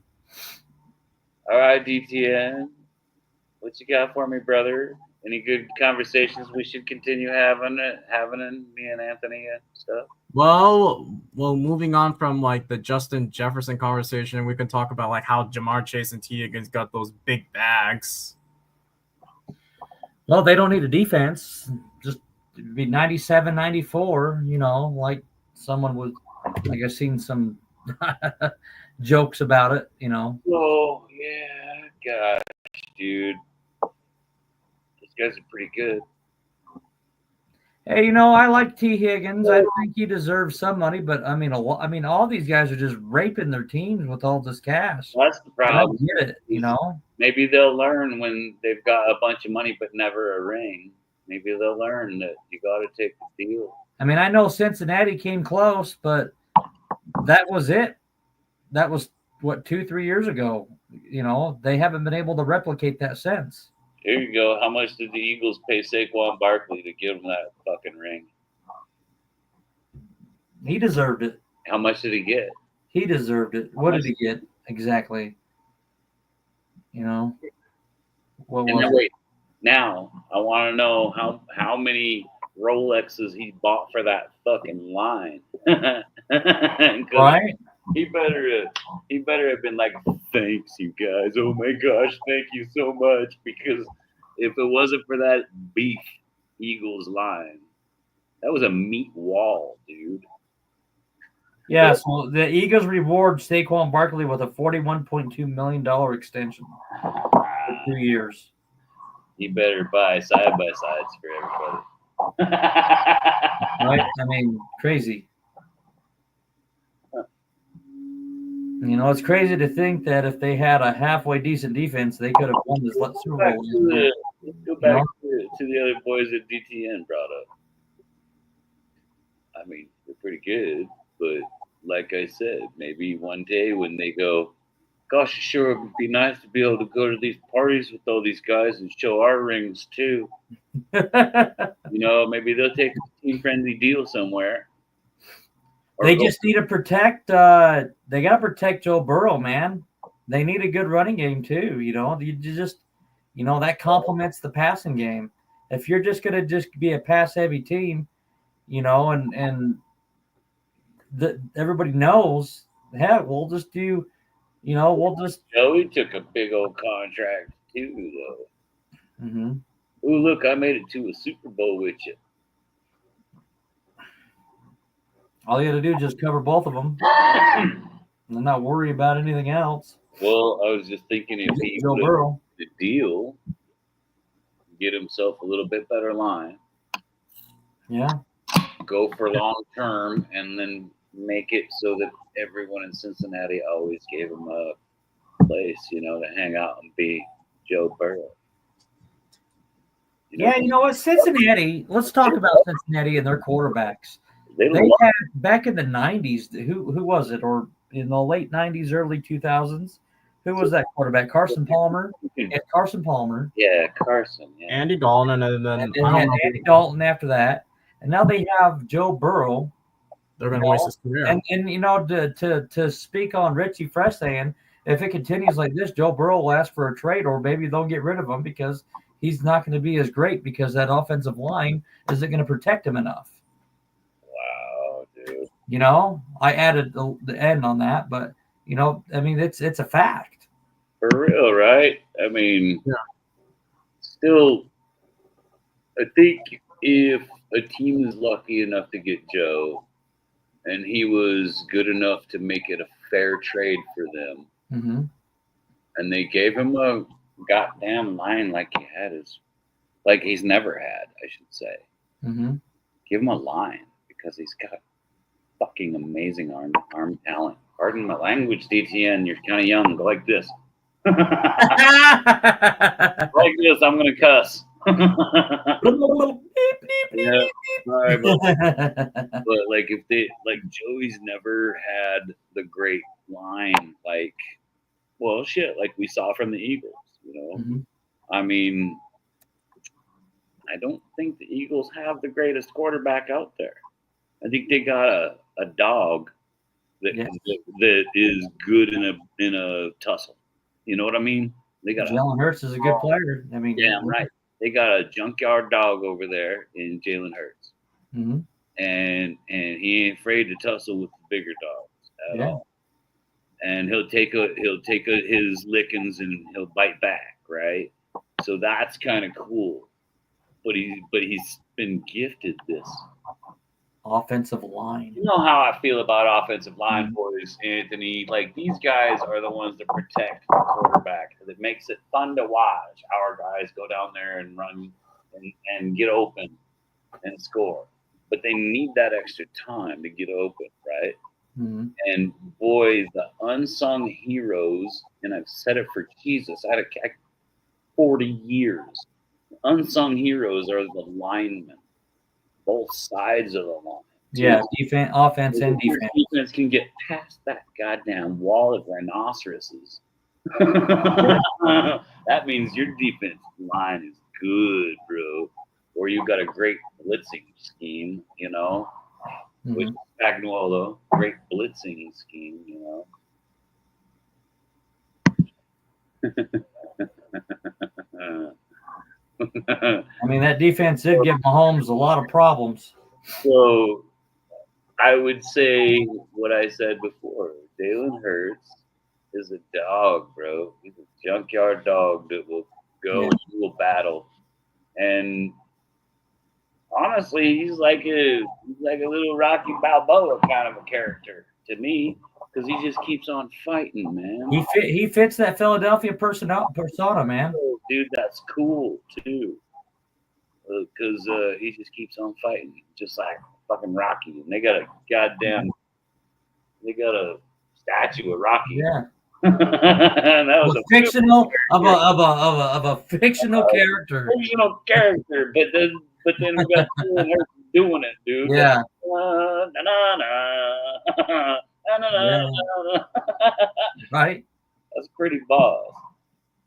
All right, DTN. What you got for me, brother? Any good conversations we should continue having in me and Anthony and stuff? Well, moving on from like the Justin Jefferson conversation, we can talk about like how Jamar Chase and T. Higgins got those big bags. Well, they don't need a defense. Just be 97, 94, like someone was, like I've seen some jokes about it, Oh, yeah. Gosh, dude. Those guys are pretty good. Hey, I like T. Higgins. I think he deserves some money, but I mean, all these guys are just raping their teams with all this cash. That's the I problem. get it, Maybe they'll learn when they've got a bunch of money but never a ring. Maybe they'll learn that you got to take the deal. I mean, I know Cincinnati came close, but that was it. That was what 2-3 years ago. They haven't been able to replicate that since. Here you go. How much did the Eagles pay Saquon Barkley to give him that fucking ring? He deserved it. How much did he get? He deserved it. What did he get exactly? What was it? Wait. Now I want to know how many Rolexes he bought for that fucking line. Right? He better have been like, thanks you guys. Oh my gosh, thank you so much. Because if it wasn't for that beef Eagles line, that was a meat wall, dude. Yeah, so the Eagles reward Saquon Barkley with a $41.2 million extension for 2 years. You better buy side-by-sides for everybody. Right? I mean, crazy. It's crazy to think that if they had a halfway decent defense, they could have won this Super Bowl. Let's go back to the other boys that DTN brought up. I mean, they're pretty good, but like I said, maybe one day when they go, gosh, sure it would be nice to be able to go to these parties with all these guys and show our rings too. Maybe they'll take a team-friendly deal somewhere. They just need to protect. They got to protect Joe Burrow, man. They need a good running game too. You just, that complements the passing game. If you're just gonna be a pass-heavy team, and everybody knows, heck, we'll just do. Joey took a big old contract too, though. Mm-hmm. Oh, look, I made it to a Super Bowl with you. All you got to do is just cover both of them and not worry about anything else. Well, I was just thinking if he Joe Burrow the deal, get himself a little bit better line. Yeah. Go for long term and then make it so that everyone in Cincinnati always gave him a place, to hang out and be Joe Burrow. Yeah, you know what? Cincinnati, let's talk about Cincinnati and their quarterbacks. They had back in the 90s, who was it? Or in the late 90s, early 2000s? Who was that quarterback? Carson Palmer? Yeah, Carson Palmer. Yeah, Carson. Yeah. Andy Dalton, and then they had Andy Dalton after that. And now they have Joe Burrow. They're going to waste his career. And to speak on Richie Fresh saying, if it continues like this, Joe Burrow will ask for a trade, or maybe they'll get rid of him because he's not going to be as great because that offensive line isn't going to protect him enough. Wow, dude. I added the end on that, but I mean, it's a fact. For real, right? I mean, yeah. Still, I think if a team is lucky enough to get Joe, and he was good enough to make it a fair trade for them, mm-hmm. and they gave him a goddamn line like he's never had, I should say. Mm-hmm. Give him a line because he's got fucking amazing arm talent. Pardon my language, DTN. You're kind of young. Go like this. Like this. I'm gonna cuss. Yeah, sorry, but like if they Joey's never had the great line like we saw from the Eagles. Mm-hmm. I mean, I don't think the Eagles have the greatest quarterback out there. I think they got a dog that is good in a tussle. You know what I mean? They got Jalen Hurts is a good player. I mean, damn right. they got a junkyard dog over there in Jalen Hurts, Mm-hmm. and he ain't afraid to tussle with the bigger dogs at all. And he'll take his lickings and he'll bite back, right? So that's kind of cool. But he's been gifted this. Offensive line. You know how I feel about offensive line boys, Anthony. Like, these guys are the ones that protect the quarterback. It makes it fun to watch our guys go down there and run and get open and score. But they need that extra time to get open, right? Mm-hmm. And boy, the unsung heroes, and I've said it for Jesus, I had 40 years. Unsung heroes are the linemen, both sides of the line. Yeah, defense, offense, and Your defense. defense can get past that goddamn wall of rhinoceroses. That means your defense line is good, bro. Or you got a great blitzing scheme, you know, which is Spagnuolo, great blitzing scheme, you know. I mean, that defense did give Mahomes a lot of problems. So I would say what I said before. Jalen Hurts is a dog, bro. He's a junkyard dog that will go and do a battle. And honestly, he's like a little Rocky Balboa kind of a character to me, because he just keeps on fighting, man. He fits that Philadelphia persona, man. Oh, dude, that's cool too. Because he just keeps on fighting, just like fucking Rocky. And they got a statue of Rocky. Yeah. That was a fictional of a fictional character. Fictional character, but then we got Hurts doing it, dude. Yeah. Right. That's pretty boss.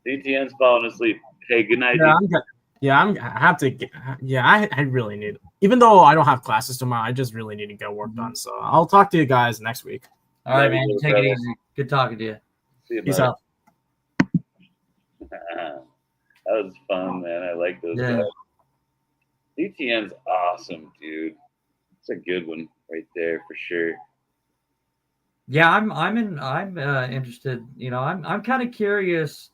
DTN's falling asleep. Hey, good night. I really need, even though I don't have classes tomorrow, I just really need to get work done. So I'll talk to you guys next week. All right, man. You take it easy. Good talking to you. See you, Peace out. That was fun, man. I like those guys. DTN's awesome, dude. It's a good one right there for sure. Yeah, I'm interested. You know, I'm kind of curious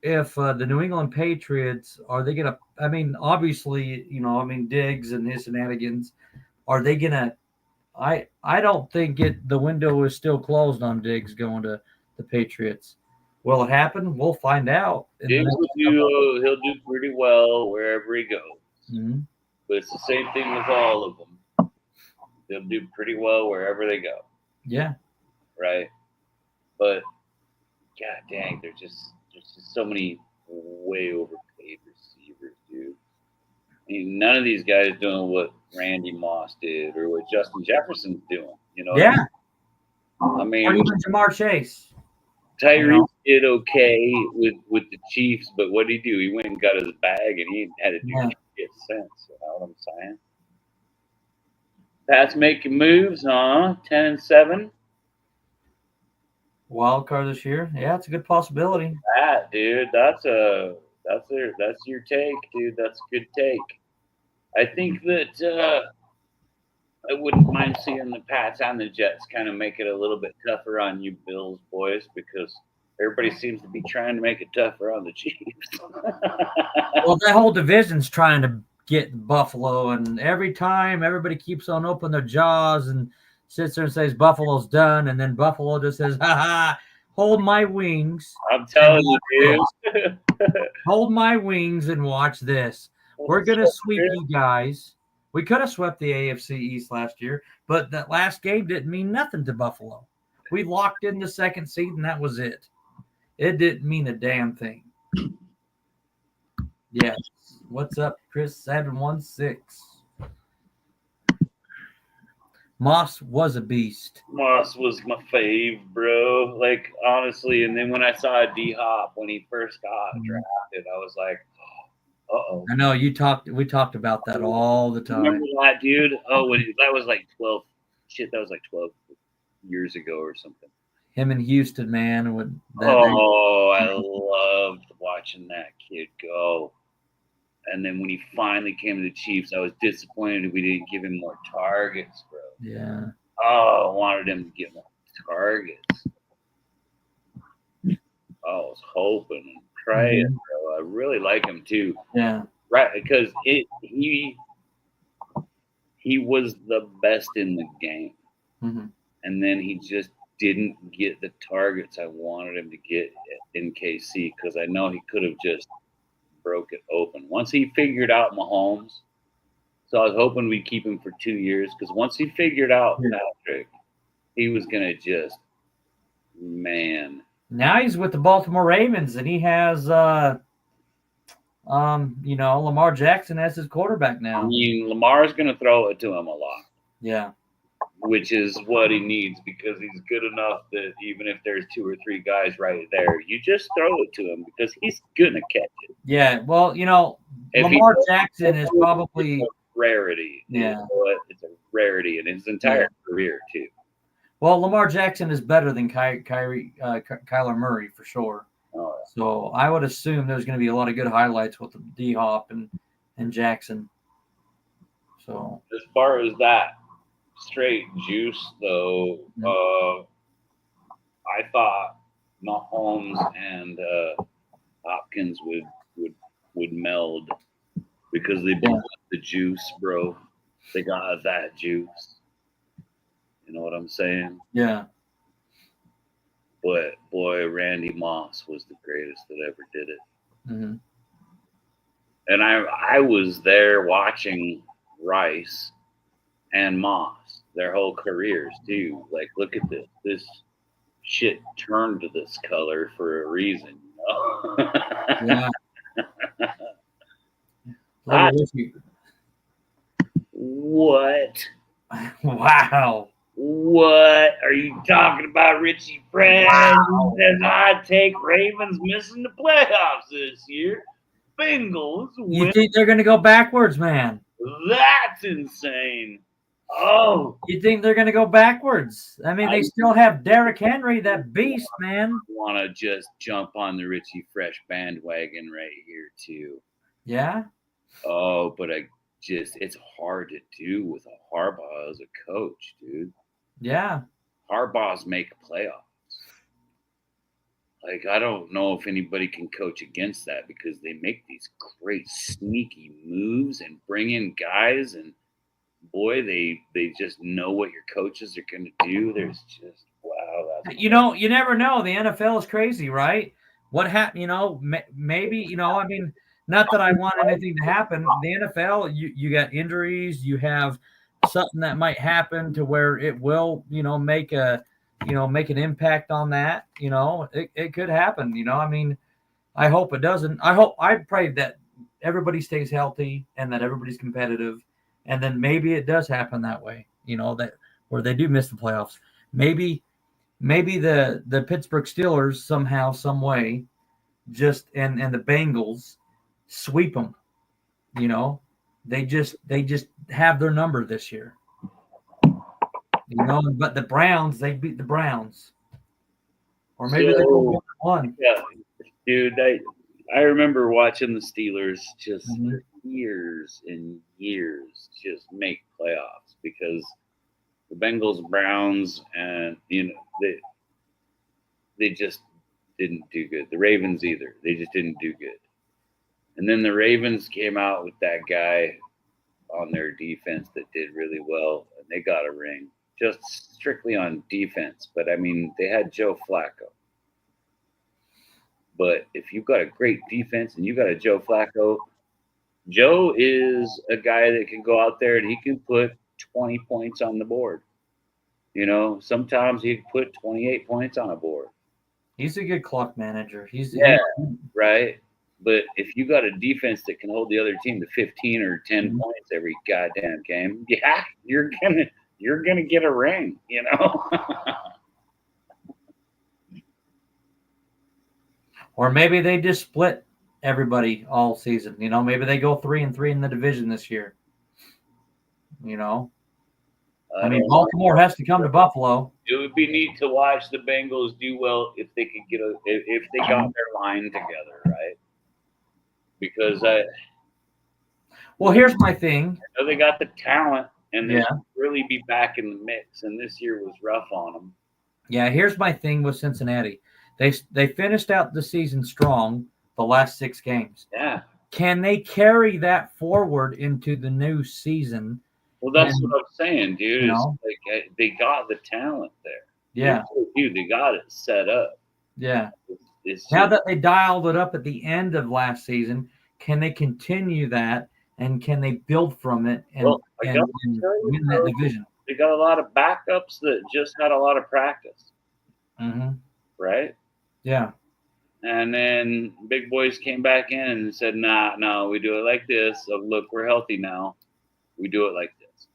if the New England Patriots, are they gonna? I mean, obviously, you know, I mean, Diggs and his shenanigans. Are they gonna? I don't think the window is still closed on Diggs going to the Patriots. Will it happen? We'll find out. Diggs he'll do pretty well wherever he goes. Mm-hmm. But it's the same thing with all of them. They'll do pretty well wherever they go. Yeah. Right. But god dang, there's just so many way overpaid receivers, dude. I mean, none of these guys doing what Randy Moss did or what Justin Jefferson's doing. You know? Yeah. I mean, or even Jamar Chase. Tyrese did okay with the Chiefs, but what did he do? He went and got his bag, and he had to do shit since. You know what I'm saying? Pat's making moves, huh? 10-7. Wild card this year. Yeah, it's a good possibility. Pat, dude, that's your take, dude. That's a good take. I think that I wouldn't mind seeing the Pats and the Jets kind of make it a little bit tougher on you Bills boys, because everybody seems to be trying to make it tougher on the Chiefs. Well, that whole division's trying to get Buffalo, and every time everybody keeps on opening their jaws and sits there and says Buffalo's done, and then Buffalo just says, "Ha ha, hold my wings." I'm telling you, dude. Hold my wings and watch this. We're gonna sweep you guys. We could have swept the AFC East last year, but that last game didn't mean nothing to Buffalo. We locked in the second seed, and that was it. It didn't mean a damn thing. Yeah. What's up, Chris? 716. Moss was a beast. Moss was my fave, bro. Like, honestly, and then when I saw D-Hop when he first got drafted, I was like, uh-oh. I know we talked about that all the time. Remember that, dude? Oh, that was like 12. Shit, that was like 12 years ago or something. Him in Houston, man. I loved watching that kid go. And then when he finally came to the Chiefs, I was disappointed we didn't give him more targets, bro. Yeah. Oh, I wanted him to get more targets. I was hoping and praying, bro. I really like him too. Yeah. Right, because he was the best in the game. Mm-hmm. And then he just didn't get the targets I wanted him to get in KC because I know he could have just broke it open. Once he figured out Mahomes, so I was hoping we'd keep him for 2 years because once he figured out Patrick, he was going to just, man. Now he's with the Baltimore Ravens, and he has, Lamar Jackson as his quarterback now. I mean, Lamar's going to throw it to him a lot. Yeah. Which is what he needs because he's good enough that even if there's 2 or 3 guys right there, you just throw it to him because he's gonna catch it. Yeah, well, Lamar Jackson is probably rarity. Yeah, it's a rarity in his entire career too. Well, Lamar Jackson is better than Kyler Murray for sure. Oh, yeah. So I would assume there's going to be a lot of good highlights with D-Hop and Jackson. So as far as that. Straight juice, though. I thought Mahomes and Hopkins would meld because they both got the juice, bro. They got that juice. You know what I'm saying? Yeah. But boy, Randy Moss was the greatest that ever did it. Mm-hmm. And I was there watching Rice and Moss, their whole careers too. Like, look at this. This shit turned to this color for a reason, you know? Yeah. What? Wow. What are you talking about, Richie Fresh? Wow. Says I take Ravens missing the playoffs this year. Bengals win. You think they're going to go backwards, man? That's insane. Oh. You think they're going to go backwards? I mean, they still have Derrick Henry, that beast, man. I want to just jump on the Richie Fresh bandwagon right here, too. Yeah? Oh, but it's hard to do with a Harbaugh as a coach, dude. Yeah. Harbaugh's make playoffs. Like, I don't know if anybody can coach against that because they make these great sneaky moves and bring in guys, and boy, they just know what your coaches are going to do. There's just, wow. You never know. The NFL is crazy, right? What happened, maybe, I mean, not that I want anything to happen. The NFL, you got injuries, you have something that might happen to where it will, make an impact on that. It could happen. I mean, I hope it doesn't. I pray that everybody stays healthy and that everybody's competitive, and then maybe it does happen that way. That where they do miss the playoffs. Maybe the Pittsburgh Steelers somehow, some way, just and the Bengals sweep them. They just have their number this year. But the Browns, they beat the Browns. Or maybe they go 1-1. Yeah, dude, I remember watching the Steelers just for years and years just make playoffs because the Bengals, Browns, and they just didn't do good. The Ravens either. They just didn't do good. And then the Ravens came out with that guy on their defense that did really well, and they got a ring just strictly on defense. But I mean, they had Joe Flacco. But if you've got a great defense and you got a Joe Flacco, Joe is a guy that can go out there and he can put 20 points on the board. Sometimes he'd put 28 points on a board. He's a good clock manager. Right. But if you got a defense that can hold the other team to 15 or 10 points every goddamn game, yeah, you're gonna get a ring, Or maybe they just split everybody all season. Maybe they go 3-3 in the division this year. I mean, Baltimore has to come to Buffalo. It would be neat to watch the Bengals do well if they could if they got their line together, right? Because Well, here's my thing. I know they got the talent, and they Yeah. should really be back in the mix. And this year was rough on them. Yeah, here's my thing with Cincinnati. They finished out the season strong the last 6 games. Yeah. Can they carry that forward into the new season? Well, that's And, what I'm saying, dude. you Is know, like they got the talent there. yeah, Dude, they got it set up. yeah. It's Now just, that they dialed it up at the end of last season, can they continue that and can they build from it and, well, I and, gotta and tell you, win that division? they got a lot of backups that just had a lot of practice, Mm-hmm. right? Yeah. And then big boys came back in and said, "Nah, no, we do it like this. So look, we're healthy now. We do it like this."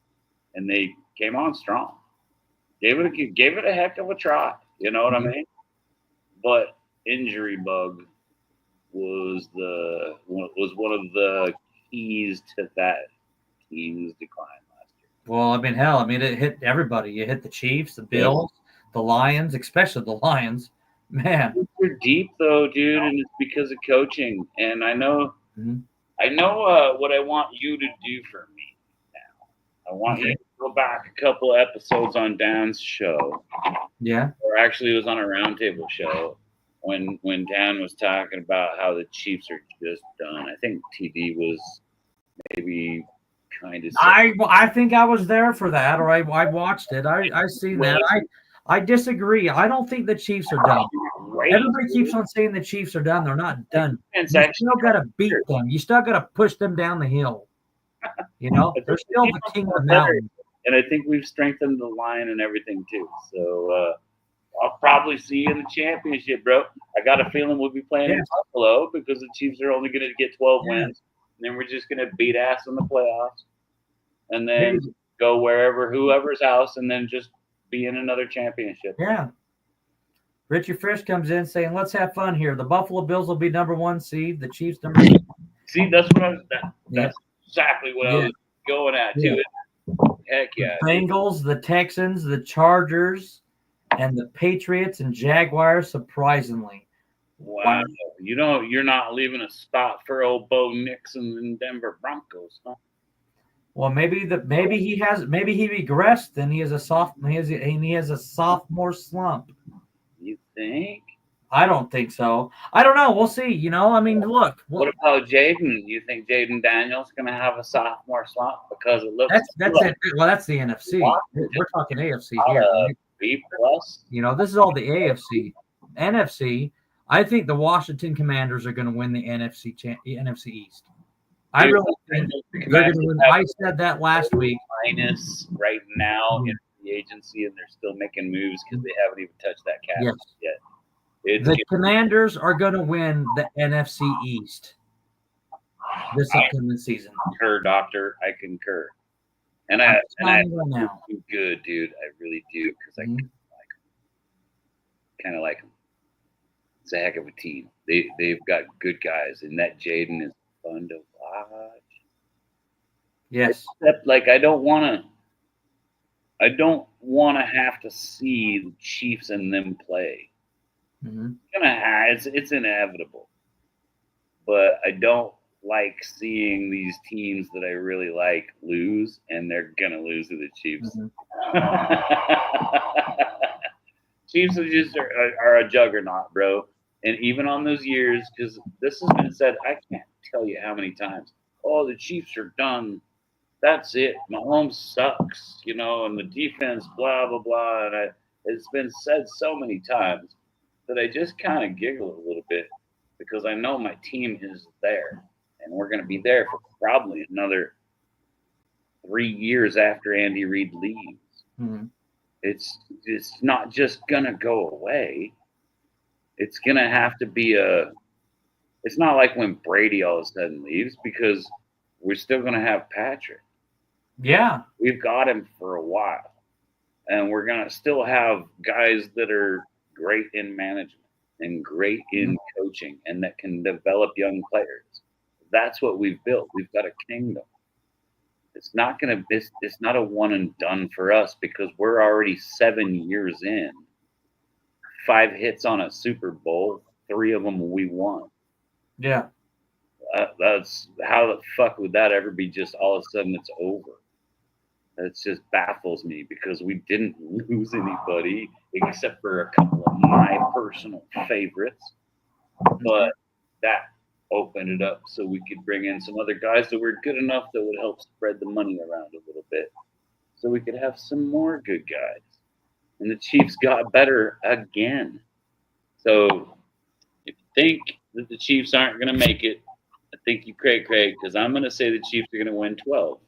And they came on strong. Gave it a heck of a try. You know what I mean? But injury bug was one of the keys to that team's decline last year. Well, I mean, hell, it hit everybody. You hit the Chiefs, the Bills, the Lions, especially the Lions. Man. They're deep though, dude, and it's because of coaching. And I know, Mhm. what I want you to do for me now. I want you to go back a couple episodes on Dan's show, Yeah. or actually it was on a roundtable show when Dan was talking about how the Chiefs are just done. I think TD was maybe kind of. I think I was there for that, or I watched it. I seen that. I disagree. I don't think the Chiefs are done. Everybody keeps on saying the Chiefs are done. They're not done. You still got to beat them. You still got to push them down the hill. You know, they're still the king of the mountain. And I think we've strengthened the line and everything too. So I'll probably see you in the championship, bro. I got a feeling we'll be playing in Buffalo because the Chiefs are only going to get 12 wins. And then we're just going to beat ass in the playoffs. And then go whoever's house, and then just be in another championship. Yeah. Richard Frisch comes in saying, "Let's have fun here. The Buffalo Bills will be number 1 seed. The Chiefs number 2." See, that's what that's exactly what I was going at too. Heck yeah. The Bengals, the Texans, the Chargers, and the Patriots and Jaguars, surprisingly. Wow. You're not leaving a spot for old Bo Nixon and Denver Broncos, huh? Well, maybe he regressed and he has a sophomore slump. You think? I don't think so. I don't know. We'll see. Look. What about Jaden? You think Jaden Daniels going to have a sophomore slump because it looks? That's it. Well, that's the NFC. We're talking AFC here. Right? B+. This is all the AFC. NFC. I think the Washington Commanders are going to win the NFC East. I really think they're going to win. I said that last week. Minus right now in the agency, and they're still making moves because they haven't even touched that cap yet. The Commanders are going to win the NFC East this upcoming season. I concur, Doctor. I concur. And I do good, dude. I really do because I kind of like them. It's a heck of a team. They've got good guys, and that Jaden is fun to watch. Yes. Except, I don't want to have to see the Chiefs and them play. Mm-hmm. It's inevitable, but I don't like seeing these teams that I really like lose, and they're gonna lose to the Chiefs. Chiefs are a juggernaut, bro. And even on those years, because this has been said, I can't tell you how many times. Oh, the Chiefs are done. That's it. Mahomes sucks, and the defense, blah blah blah. And it's been said so many times that I just kind of giggle a little bit because I know my team is there, and we're going to be there for probably another 3 years after Andy Reid leaves. Mm-hmm. It's not just going to go away. It's going to have to be it's not like when Brady all of a sudden leaves, because we're still going to have Patrick. Yeah. We've got him for a while, and we're going to still have guys that are great in management and great in coaching and that can develop young players. That's what we've built. We've got a kingdom. It's not a one and done for us because we're already 7 years in. 5 hits on a Super Bowl, 3 of them we won. Yeah. That's how the fuck would that ever be? Just all of a sudden it's over. That just baffles me because we didn't lose anybody except for a couple of my personal favorites. But that opened it up so we could bring in some other guys that were good enough that would help spread the money around a little bit, so we could have some more good guys. And the Chiefs got better again. So if you think that the Chiefs aren't going to make it, I think you cray, because I'm going to say the Chiefs are going to win 12.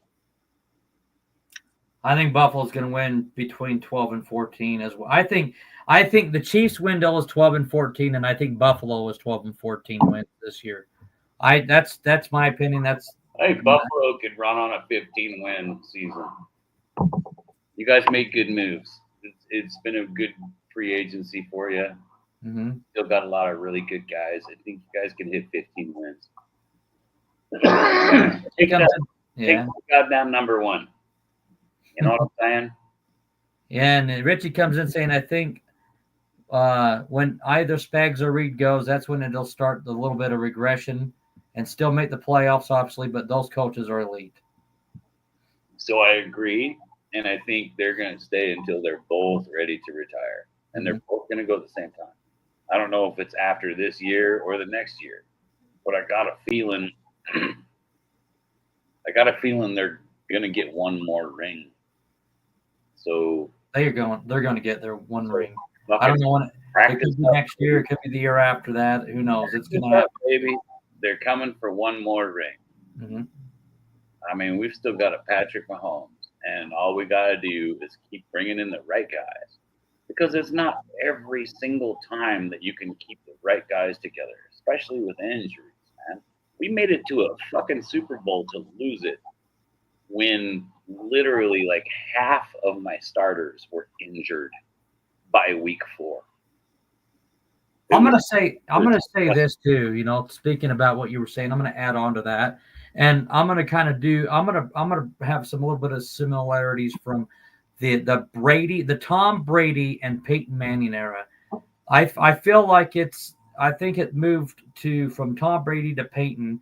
I think Buffalo's going to win between 12 and 14 as well. I think the Chiefs' window is 12 and 14, and I think Buffalo is 12 and 14 wins this year. That's my opinion. I think Buffalo could run on a 15-win season. You guys made good moves. It's been a good free agency for you. Mm-hmm. Still got a lot of really good guys. I think you guys can hit 15 wins. Take the goddamn number one. You know what I'm saying? Yeah, and Richie comes in saying, I think when either Spags or Reed goes, that's when it'll start the little bit of regression and still make the playoffs, obviously, but those coaches are elite. So I agree, and I think they're going to stay until they're both ready to retire, and they're both going to go at the same time. I don't know if it's after this year or the next year, but I got a feeling they're going to get one more ring. So they're going to get their one ring. Buckets, I don't know when it could be next year, it could be the year after that. Who knows? It's going to happen, baby. They're coming for one more ring. Mm-hmm. I mean, we've still got a Patrick Mahomes, and all we got to do is keep bringing in the right guys, because it's not every single time that you can keep the right guys together, especially with injuries, man. We made it to a fucking Super Bowl to lose it when literally like half of my starters were injured by week 4. I'm gonna say this too. You know, speaking about what you were saying, I'm gonna add on to that, and I'm gonna have some little bit of similarities from the Tom Brady and Peyton Manning era. I feel like I think it moved from Tom Brady to Peyton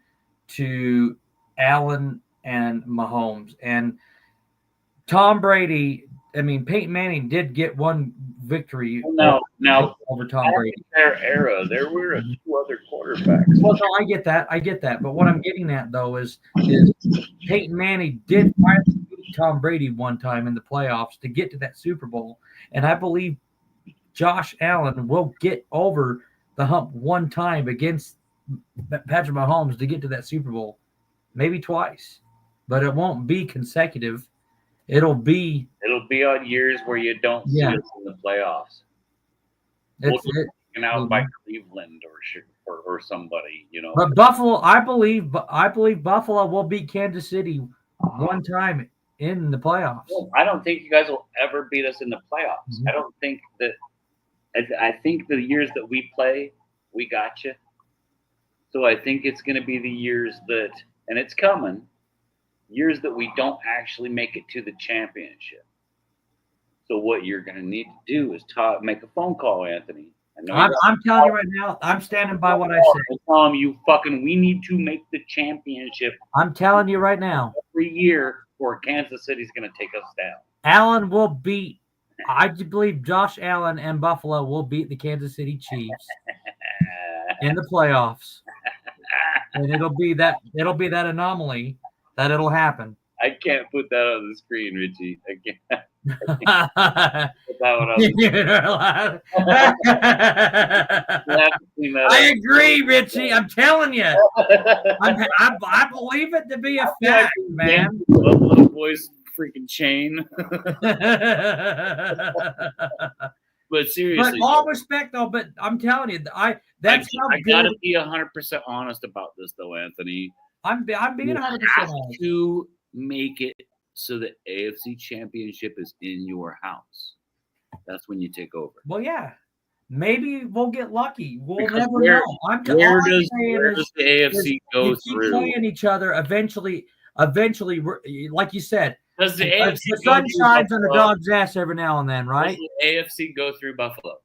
to Allen and Mahomes. And Tom Brady, I mean, Peyton Manning did get one victory over Tom Brady. In their era, there were a few other quarterbacks. Well, no, I get that. But what I'm getting at, though, is Peyton Manning did finally beat Tom Brady one time in the playoffs to get to that Super Bowl. And I believe Josh Allen will get over the hump one time against Patrick Mahomes to get to that Super Bowl. Maybe twice. But it won't be consecutive. It'll be on years where you don't see us in the playoffs. We'll get taken out by Cleveland or somebody, you know. But Buffalo, I believe Buffalo will beat Kansas City one time in the playoffs. Well, I don't think you guys will ever beat us in the playoffs. Mm-hmm. I don't think that. I think the years that we play, we got you. So I think it's going to be the years that, and it's coming, years that we don't actually make it to the championship. So what you're going to need to do is make a phone call, Anthony. I'm telling you right now, I'm standing by what I said. Tell them we need to make the championship. I'm telling you right now. Every year, or Kansas City's going to take us down. Allen will beat. I believe Josh Allen and Buffalo will beat the Kansas City Chiefs in the playoffs, and it'll be that anomaly that it'll happen. I can't put that on the screen, Richie. I can't. Put that one on I agree, Richie. I'm telling you. I believe it to be a fact, man. Little boy's freaking chain. But seriously, but all respect, though. But I'm telling you, I gotta be 100% honest about this, though, Anthony. I'm being 100% honest. To make it so the AFC Championship is in your house. That's when you take over. Well, yeah. Maybe we'll get lucky. We'll never know. Where does the AFC go through? Playing each other eventually, like you said, does the AFC the sun shines on the dog's ass every now and then, right? Does the AFC go through Buffalo?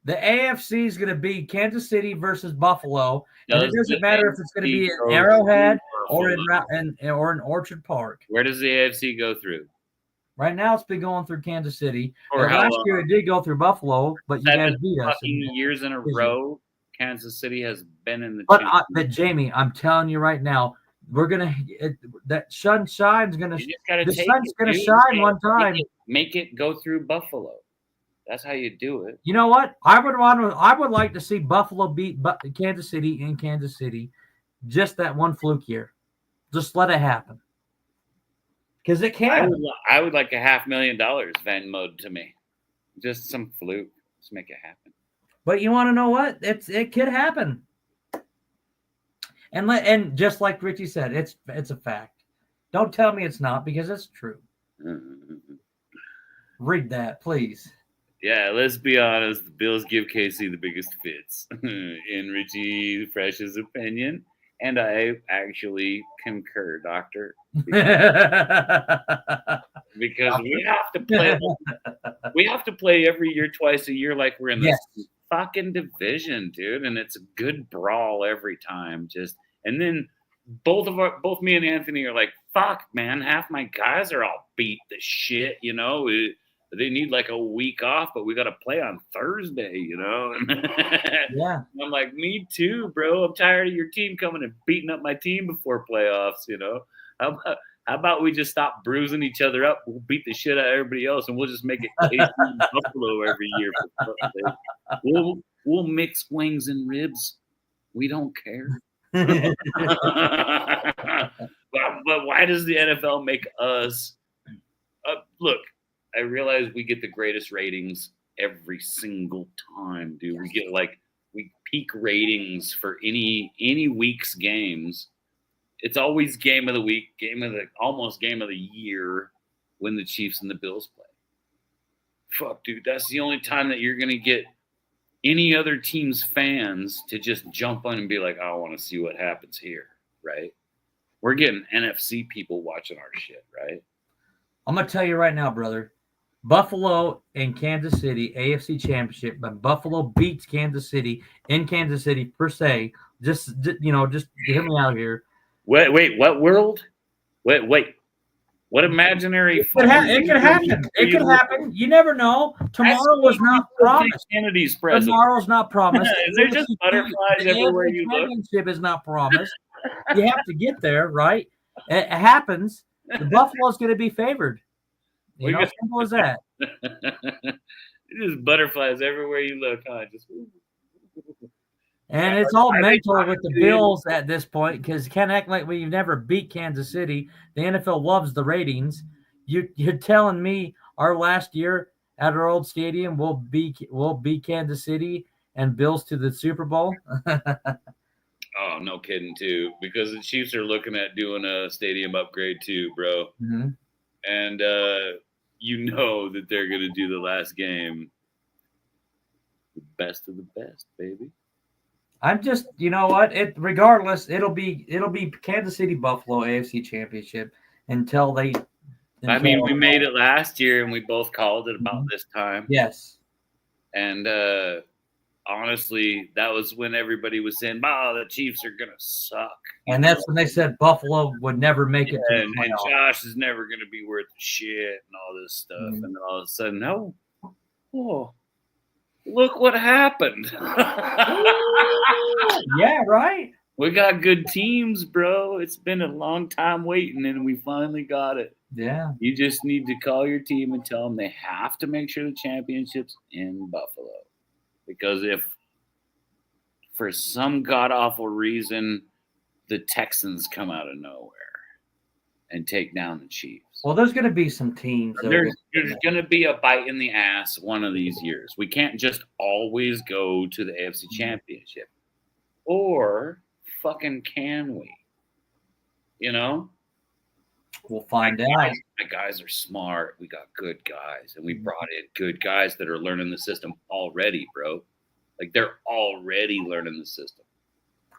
The AFC is going to be Kansas City versus Buffalo, and it Does doesn't the matter if it's going to be AFC in go Arrowhead through or in Orchard Park. Where does the AFC go through? Right now, it's been going through Kansas City. For how Last long? year, it did go through Buffalo, but you guys 7 beat us. fucking years in a division. row, Kansas City has been in the But Jamie, I'm telling you right now, we're gonna that sunshine's gonna You just gotta the take sun's it, gonna dude. shine one time. Make it go through Buffalo. That's how you do it. You know what? I would like to see Buffalo beat Kansas City in Kansas City, just that one fluke year. Just let it happen, because it can. I would like $500,000 Venmo'd to me, just some fluke. Let's make it happen. But you want to know what? It could happen. And just like Richie said, it's a fact. Don't tell me it's not, because it's true. Read that, please. Yeah, let's be honest. The Bills give Casey the biggest fits. In Richie Fresh's opinion, and I actually concur, Doctor. Because we have to play. We have to play every year, twice a year, like we're in this fucking division, dude. And it's a good brawl every time. And then both me and Anthony are like, fuck, man, half my guys are all beat the shit, you know. They need like a week off, but we got to play on Thursday, you know. Yeah. I'm like, me too, bro. I'm tired of your team coming and beating up my team before playoffs, you know. How about we just stop bruising each other up? We'll beat the shit out of everybody else, and we'll just make it KC and Buffalo every year. We'll mix wings and ribs. We don't care. But why does the NFL make us look? I realize we get the greatest ratings every single time, dude. We peak ratings for any week's games. It's always game of the week, almost game of the year when the Chiefs and the Bills play. Fuck, dude, that's the only time that you're gonna get any other team's fans to just jump on and be like, I want to see what happens here, right? We're getting NFC people watching our shit, right? I'm gonna tell you right now, brother. Buffalo and Kansas City AFC Championship, but Buffalo beats Kansas City in Kansas City per se. Just hear me out here. Wait, what world? Wait. What imaginary? It could happen. It could happen. You never know. Tomorrow was not promised. Kennedy's present. Tomorrow's not promised. There's just butterflies everywhere you look. Championship is not promised. You have to get there, right? It happens. The Buffalo's going to be favored. Simple as that. Just butterflies everywhere you look, huh? And it's all mental with the Bills at this point, because you can't act like we've never beat Kansas City. The NFL loves the ratings. You're telling me our last year at our old stadium we'll beat Kansas City and Bills to the Super Bowl? Oh, no kidding, too. Because the Chiefs are looking at doing a stadium upgrade too, bro. Mm-hmm. And you know that they're going to do the last game the best of the best, baby. I'm just, you know what? Regardless, it'll be Kansas City Buffalo AFC Championship until they. We made it last year, and we both called it about this time. Yes. And honestly, that was when everybody was saying, "Oh, the Chiefs are gonna suck." And that's when they said Buffalo would never make it. And Josh is never gonna be worth the shit and all this stuff. Mm-hmm. And then all of a sudden, no. Oh. Look what happened. Yeah, right. We got good teams, bro. It's been a long time waiting, and we finally got it. Yeah. You just need to call your team and tell them they have to make sure the championship's in Buffalo. Because if for some god-awful reason the Texans come out of nowhere and take down the Chiefs. Well, there's going to be some teams. There's going to be a bite in the ass one of these years. We can't just always go to the AFC Championship. Or fucking can we? You know? We'll find out. My guys are smart. We got good guys. And we brought in good guys that are learning the system already, bro. Like, they're already learning the system.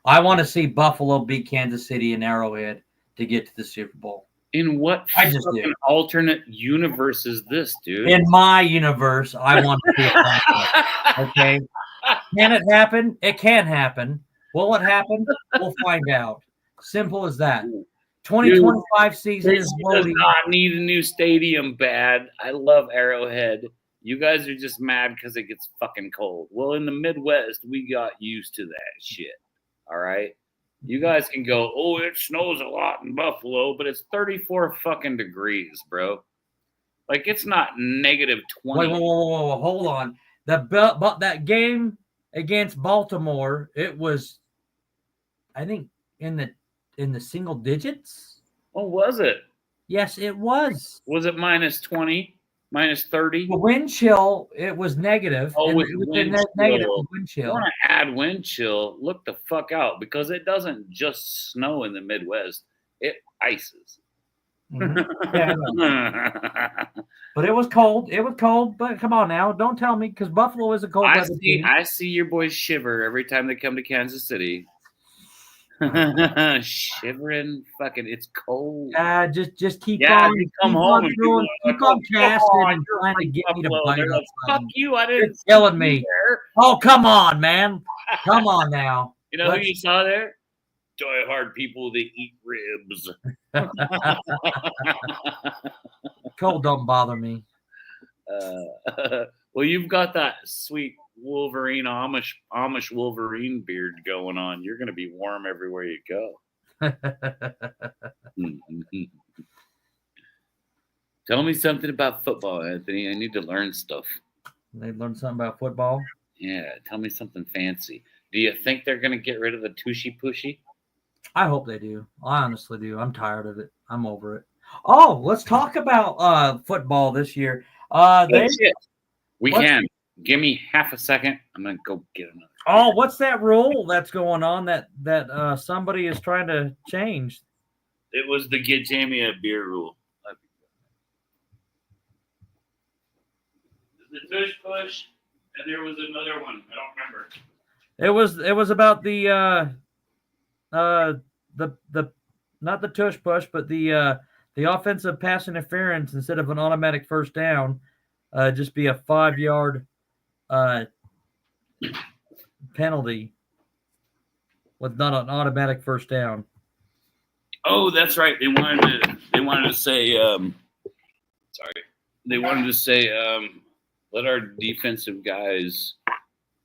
I want to see Buffalo beat Kansas City in Arrowhead to get to the Super Bowl. In what I just fucking did. alternate universe is this, dude? In my universe, I want to see it happen. Okay. Can it happen? It can happen. Will it happen? We'll find out. Simple as that. 2025 season This is does loading. not need a new stadium bad. I love Arrowhead. You guys are just mad because it gets fucking cold. Well, in the Midwest, we got used to that shit. All right? You guys can go, oh, it snows a lot in Buffalo, but it's 34 fucking degrees, bro. Like, it's not negative 20. Wait, whoa, hold on. That game against Baltimore, it was, I think, in the single digits. Oh, was it? Yes, it was. Was it minus 20? Minus 30? The wind chill, it was negative. Oh, and with it was wind negative chill. wind You chill. want to add wind chill, look the fuck out because it doesn't just snow in the Midwest, it ices. Mhm. Yeah, I know. But it was cold. It was cold. But come on now, don't tell me because Buffalo is a cold weather team. I see your boys shiver every time they come to Kansas City. Shivering, fucking, it's cold. Just keep Yeah, on, you come keep home on and doing, people are keep like, on casting "Oh, and you're trying to from get me to Buffalo." bite They're up like, fuck something. you, I You're didn't see killing you me. there. Oh, come on, man. Come on now. You know who you saw there? Die-hard people that eat ribs. Cold don't bother me. Well, you've got that sweet Wolverine Amish Wolverine beard going on. You're going to be warm everywhere you go. Tell me something about football, Anthony. I need to learn stuff. They learned something about football. Yeah, tell me something fancy. Do you think they're going to get rid of the Tushy Pushy? I hope they do. I honestly do. I'm tired of it. I'm over it. Oh, let's talk about football this year. We can. Give me half a second. I'm going to go get another. Oh, what's that rule that's going on that somebody is trying to change? It was the get Jamie a beer rule. The tush push, and there was another one. I don't remember. It was about the not the tush push, but the offensive pass interference instead of an automatic first down, just be a 5-yard penalty with not an automatic first down. Oh, that's right. They wanted to say let our defensive guys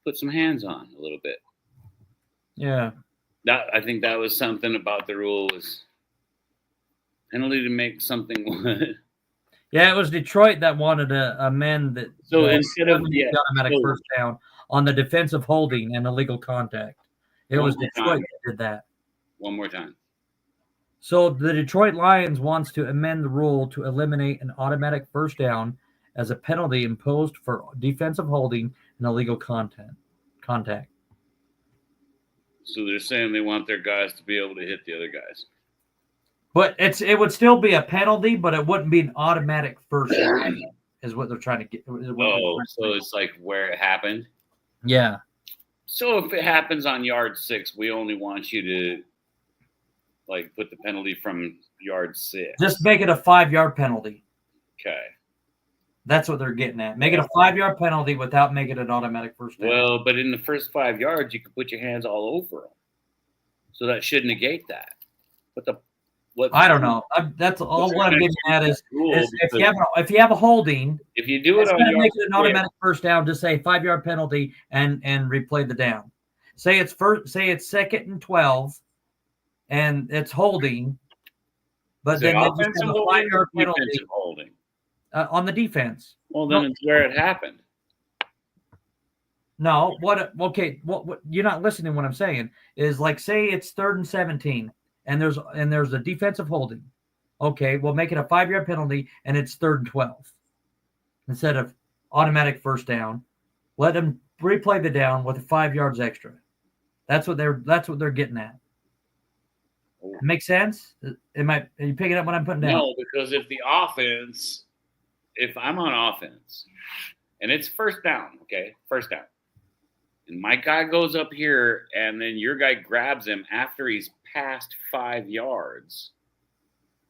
put some hands on a little bit. Yeah. I think that was something about the rule was penalty to make something. Yeah, it was Detroit that wanted to amend that. So instead of automatic first down on the defensive holding and illegal contact, it was Detroit that did that. One more time. So the Detroit Lions wants to amend the rule to eliminate an automatic first down as a penalty imposed for defensive holding and illegal contact. So they're saying they want their guys to be able to hit the other guys. But it would still be a penalty, but it wouldn't be an automatic first down, is what they're trying to get. So it's like where it happened? Yeah. So if it happens on yard 6, we only want you to like put the penalty from yard 6. Just make it a 5-yard penalty. Okay. That's what they're getting at. Make it a 5-yard penalty without making it an automatic first down. Well, but in the first 5 yards, you can put your hands all over them. So that should negate that. I don't know. That's all. What I'm getting at is if you have a holding, if you do it on make it an automatic first down, just say 5-yard penalty and replay the down. Say it's 2nd and 12, and it's holding, but then they just have a 5-yard penalty holding on the defense. Well, then it's where it happened. No, what you're not listening to what I'm saying is like say it's 3rd and 17. And there's a defensive holding. Okay, we'll make it a 5-yard penalty, and it's 3rd and 12 instead of automatic first down. Let them replay the down with 5 yards extra. That's what they're getting at. Make sense? Are you picking up what I'm putting down? No, because if I'm on offense and it's first down, and my guy goes up here, and then your guy grabs him after he's past 5 yards.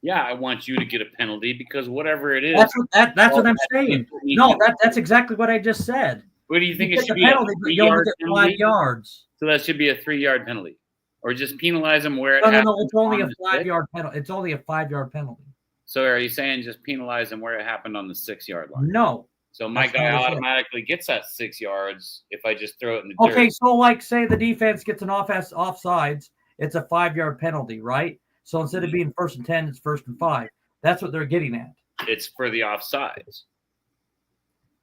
Yeah, I want you to get a penalty because whatever it is. That's what I'm saying. No, that's exactly what I just said. What do you think You it get should the be? penalty, but you only get 5 yards. So that should be a 3-yard penalty, or just penalize them where it No, happens. it's only a 5-yard penalty. It's only a 5-yard penalty. So are you saying just penalize them where it happened on the 6-yard line? No. So my guy automatically gets that 6 yards if I just throw it in the dirt. Okay, so like say the defense gets an offsides, it's a 5-yard penalty, right? So instead of being 1st and 10, it's 1st and 5. That's what they're getting at. It's for the offsides.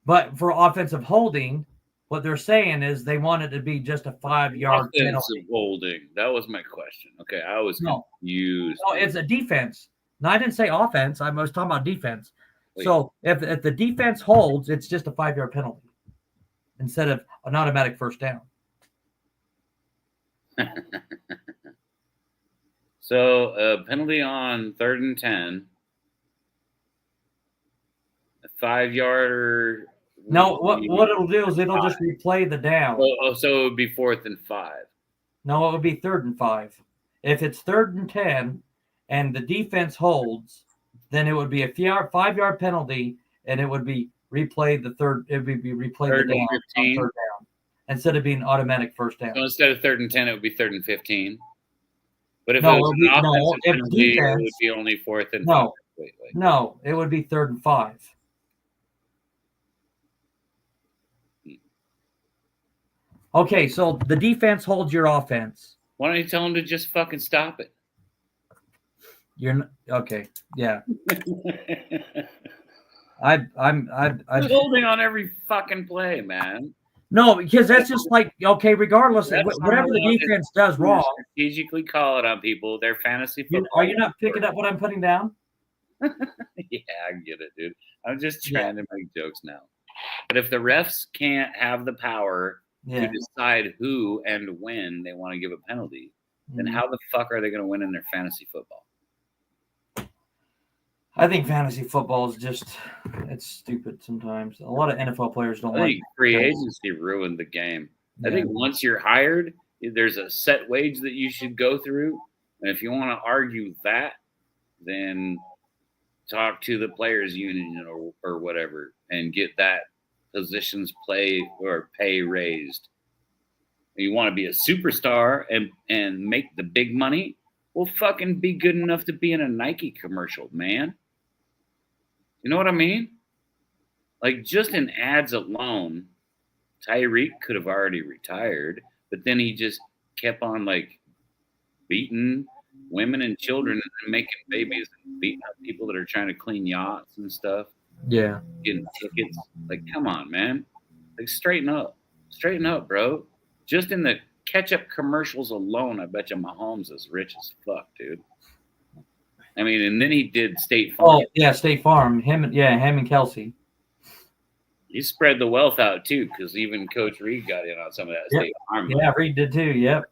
But for offensive holding, what they're saying is they want it to be just a 5-yard penalty. Offensive holding. That was my question. Okay, I was confused. No, it's a defense. No, I didn't say offense. I was talking about defense. Wait. So if the defense holds, it's just a 5-yard penalty instead of an automatic first down. So a penalty on 3rd and 10, a 5-yarder. No, what it'll do is it'll just replay the down. So it would be 4th and 5. No, it would be 3rd and 5. If it's 3rd and 10 and the defense holds, then it would be a 5-yard penalty, and it would be replayed the third. It would be replayed the down, 15. 3rd down, instead of being automatic first down. So instead of 3rd and 10, it would be 3rd and 15. But if it was an offensive penalty, it would be only 4th and 5. No, it would be 3rd and 5. Okay, so the defense holds your offense. Why don't you tell them to just fucking stop it? You're okay. Yeah. I'm holding on every fucking play, man. No, because that's just like okay. Regardless, whatever the defense does wrong, strategically call it on people. They're fantasy football. Are you not picking up what I'm putting down? Yeah, I get it, dude. I'm just trying to make jokes now. But if the refs can't have the power to decide who and when they want to give a penalty, then how the fuck are they going to win in their fantasy football? I think fantasy football is it's stupid sometimes. A lot of NFL players don't like it. Free agency ruined the game. I think once you're hired, there's a set wage that you should go through. And if you want to argue that, then talk to the players union or whatever and get that positions pay raised. You want to be a superstar and make the big money? Well, fucking be good enough to be in a Nike commercial, man. You know what I mean? Like, just in ads alone, Tyreek could have already retired, but then he just kept on, like, beating women and children and making babies and beating up people that are trying to clean yachts and stuff. Yeah. Getting tickets. Like, come on, man. Like, straighten up. Straighten up, bro. Just in the ketchup commercials alone, I bet you Mahomes is rich as fuck, dude. I mean, and then he did State Farm. Oh, yeah, State Farm. Him and Kelsey. He spread the wealth out, too, because even Coach Reed got in on some of that State Farm. Yeah, Reed did, too. Yep.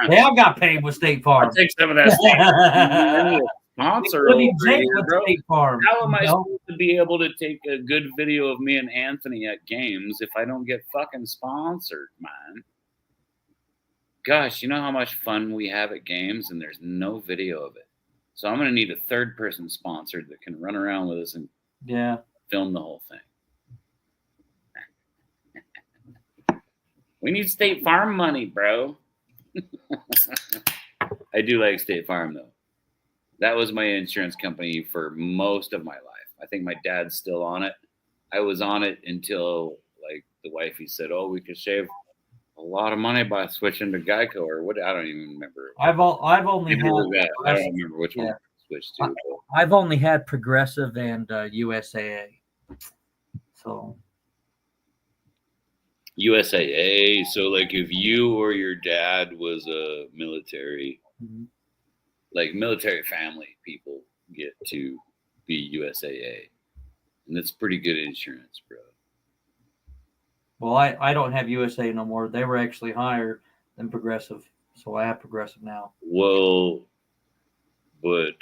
They all got paid with State Farm. I'll take some of that State Farm. Sponsor over here, bro. State Farm. How am I supposed to be able to take a good video of me and Anthony at games if I don't get fucking sponsored, man? Gosh, you know how much fun we have at games and there's no video of it. So I'm going to need a third person sponsored that can run around with us and film the whole thing. We need State Farm money, bro. I do like State Farm, though. That was my insurance company for most of my life. I think my dad's still on it. I was on it until, like, the wifey said, "Oh, we could save a lot of money by switching to Geico," or what? I don't even remember. I've only had. I don't remember which one I switched to. I've only had Progressive and USAA. So. USAA. So, like, if you or your dad was a military, like military family people get to be USAA, and that's pretty good insurance, bro. Well, I don't have USA no more. They were actually higher than Progressive, so I have Progressive now. Well, but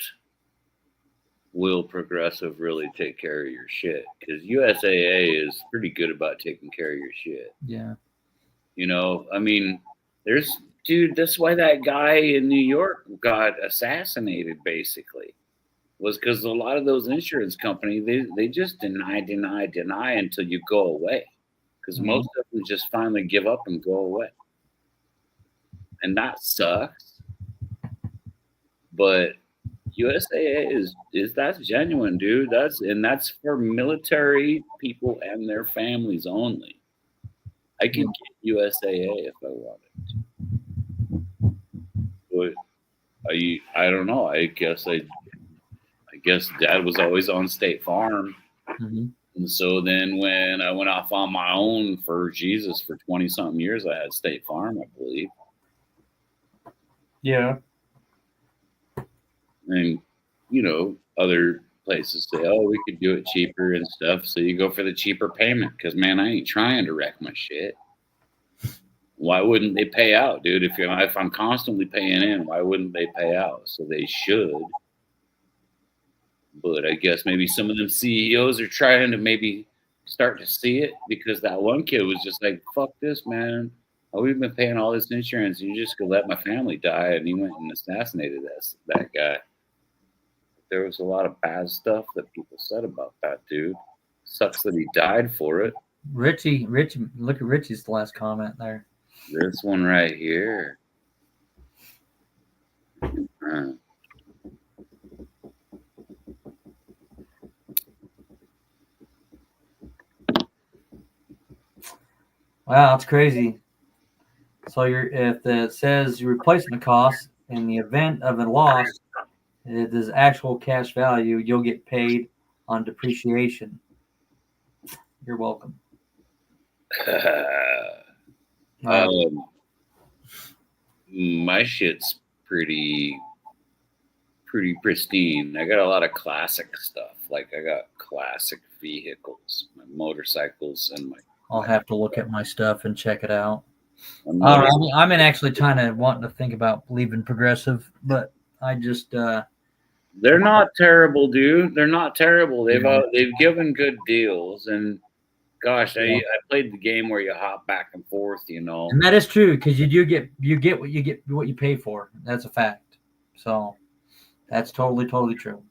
will Progressive really take care of your shit? Because USAA is pretty good about taking care of your shit. Yeah. You know, I mean, there's dude, that's why that guy in New York got assassinated, basically, was because a lot of those insurance companies, they just deny until you go away. Because most of them just finally give up and go away. And that sucks. But USAA is that's genuine, dude. That's for military people and their families only. I could get USAA if I wanted. But I don't know. I guess Dad was always on State Farm, and so then when I went off on my own for 20 something years, I had State Farm, I believe. Yeah. And other places say, "Oh, we could do it cheaper and stuff." So you go for the cheaper payment because, man, I ain't trying to wreck my shit. Why wouldn't they pay out, dude? If I'm constantly paying in, why wouldn't they pay out? So they should. But I guess maybe some of them CEOs are trying to maybe start to see it because that one kid was just like, "Fuck this, man. Oh, we've been paying all this insurance. And you're just gonna let my family die," and he went and assassinated that guy. There was a lot of bad stuff that people said about that dude. Sucks that he died for it. Richie, look at Richie's last comment there. This one right here. Wow, that's crazy. So if it says your replacement cost in the event of a loss, it is actual cash value, you'll get paid on depreciation. You're welcome. My shit's pretty pristine. I got a lot of classic stuff. Like I got classic vehicles, my motorcycles, and I'll have to look at my stuff and check it out. I'm actually wanting to think about leaving Progressive, but I just they're not terrible, dude. They're not terrible. They've given good deals, and gosh, I played the game where you hop back and forth, And that is true because you get what you pay for. That's a fact. So that's totally true.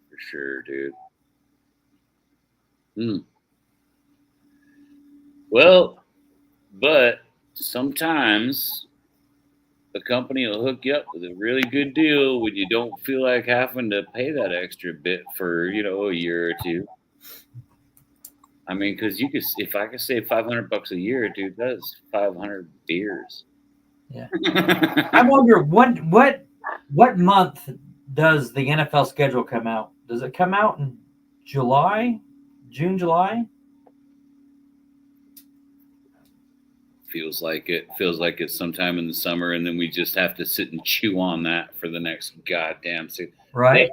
For sure, dude. Well, but sometimes a company will hook you up with a really good deal when you don't feel like having to pay that extra bit for, a year or two. I mean, because if I could save $500 a year, dude, that's 500 beers. Yeah. I wonder what month does the NFL schedule come out? Does it come out in June, July? Feels like it's sometime in the summer, and then we just have to sit and chew on that for the next goddamn season. Right.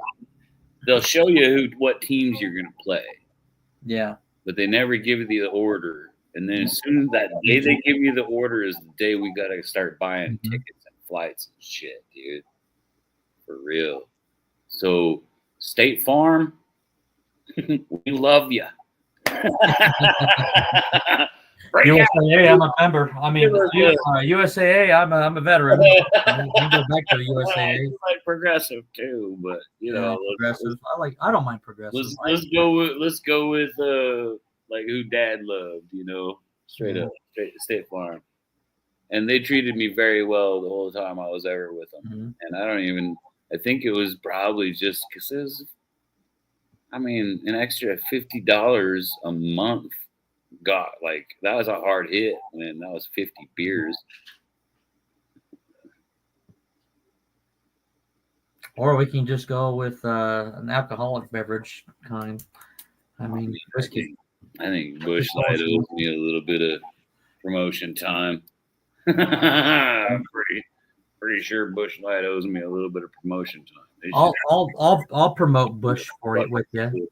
They'll show you what teams you're going to play. Yeah. But they never give you the order. And then as soon as that day they give you the order is the day we got to start buying tickets and flights and shit, dude. For real. So State Farm, we love you. USAA, I'm a member. I mean, USAA, I'm a veteran. I can go back to the USAA. I like Progressive too, but Progressive. I don't mind Progressive. Let's go with like who Dad loved, straight up, straight to State Farm, and they treated me very well the whole time I was ever with them. And I think it was probably just because it was, an extra $50 a month. God, that was a hard hit, man. That was 50 beers. Or we can just go with an alcoholic beverage kind. Whiskey. I think Busch Light owes me a little bit of promotion time. I'm pretty sure Busch Light owes me a little bit of promotion time. I'll promote Busch for it with you.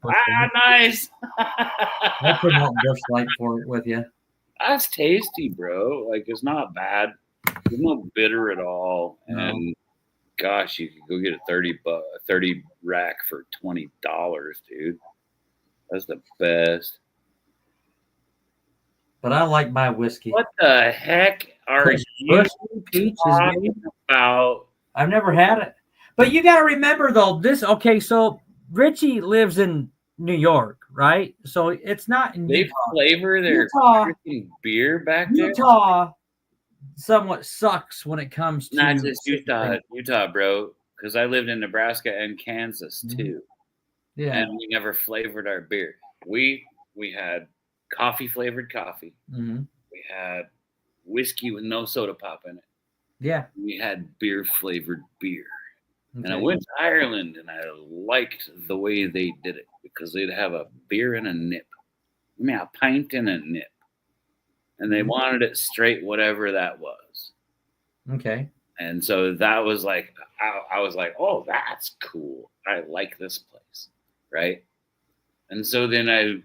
Nice. I'll promote Busch Light for it with you. That's tasty, bro. It's not bad. It's not bitter at all. No. And gosh, you could go get a 30 rack for $20, dude. That's the best. but I like my whiskey. What the heck are Chris you Bush peaches, talking baby. about? I've never had it. But you got to remember, though, so Richie lives in New York, right? So it's not in They Utah. flavor their Utah. freaking beer back there? Utah somewhat sucks when it comes to Not just Utah, bro. Because I lived in Nebraska and Kansas too, Yeah. and we never flavored our beer. We had coffee flavored coffee. Mm-hmm. We had whiskey with no soda pop in it. Yeah. We had beer flavored beer. Okay. And I went to Ireland and I liked the way they did it because they'd have a beer in a nip. I mean, a pint in a nip. And they wanted it straight, whatever that was. Okay. And so that was like, I was like, oh, that's cool. I like this place. Right. And so then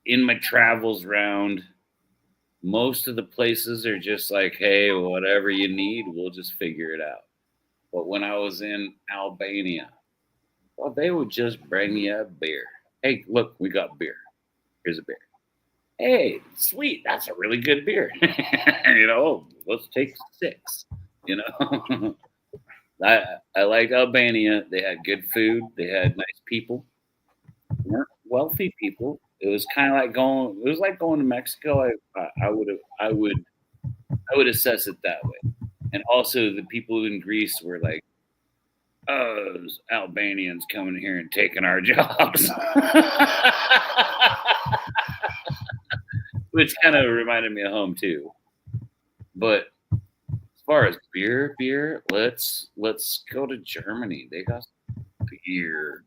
in my travels round, most of the places are just like, hey, whatever you need, we'll just figure it out. But when I was in Albania, well, they would just bring you a beer. Hey, look, we got beer. Here's a beer. Hey, sweet, that's a really good beer. Let's take 6. I liked Albania. They had good food. They had nice people. They weren't wealthy people. It was kind of like going. It was like going to Mexico. I would assess it that way. And also, the people in Greece were like, "Oh, those Albanians coming here and taking our jobs," which kind of reminded me of home too. But as far as beer, let's go to Germany. They got beer.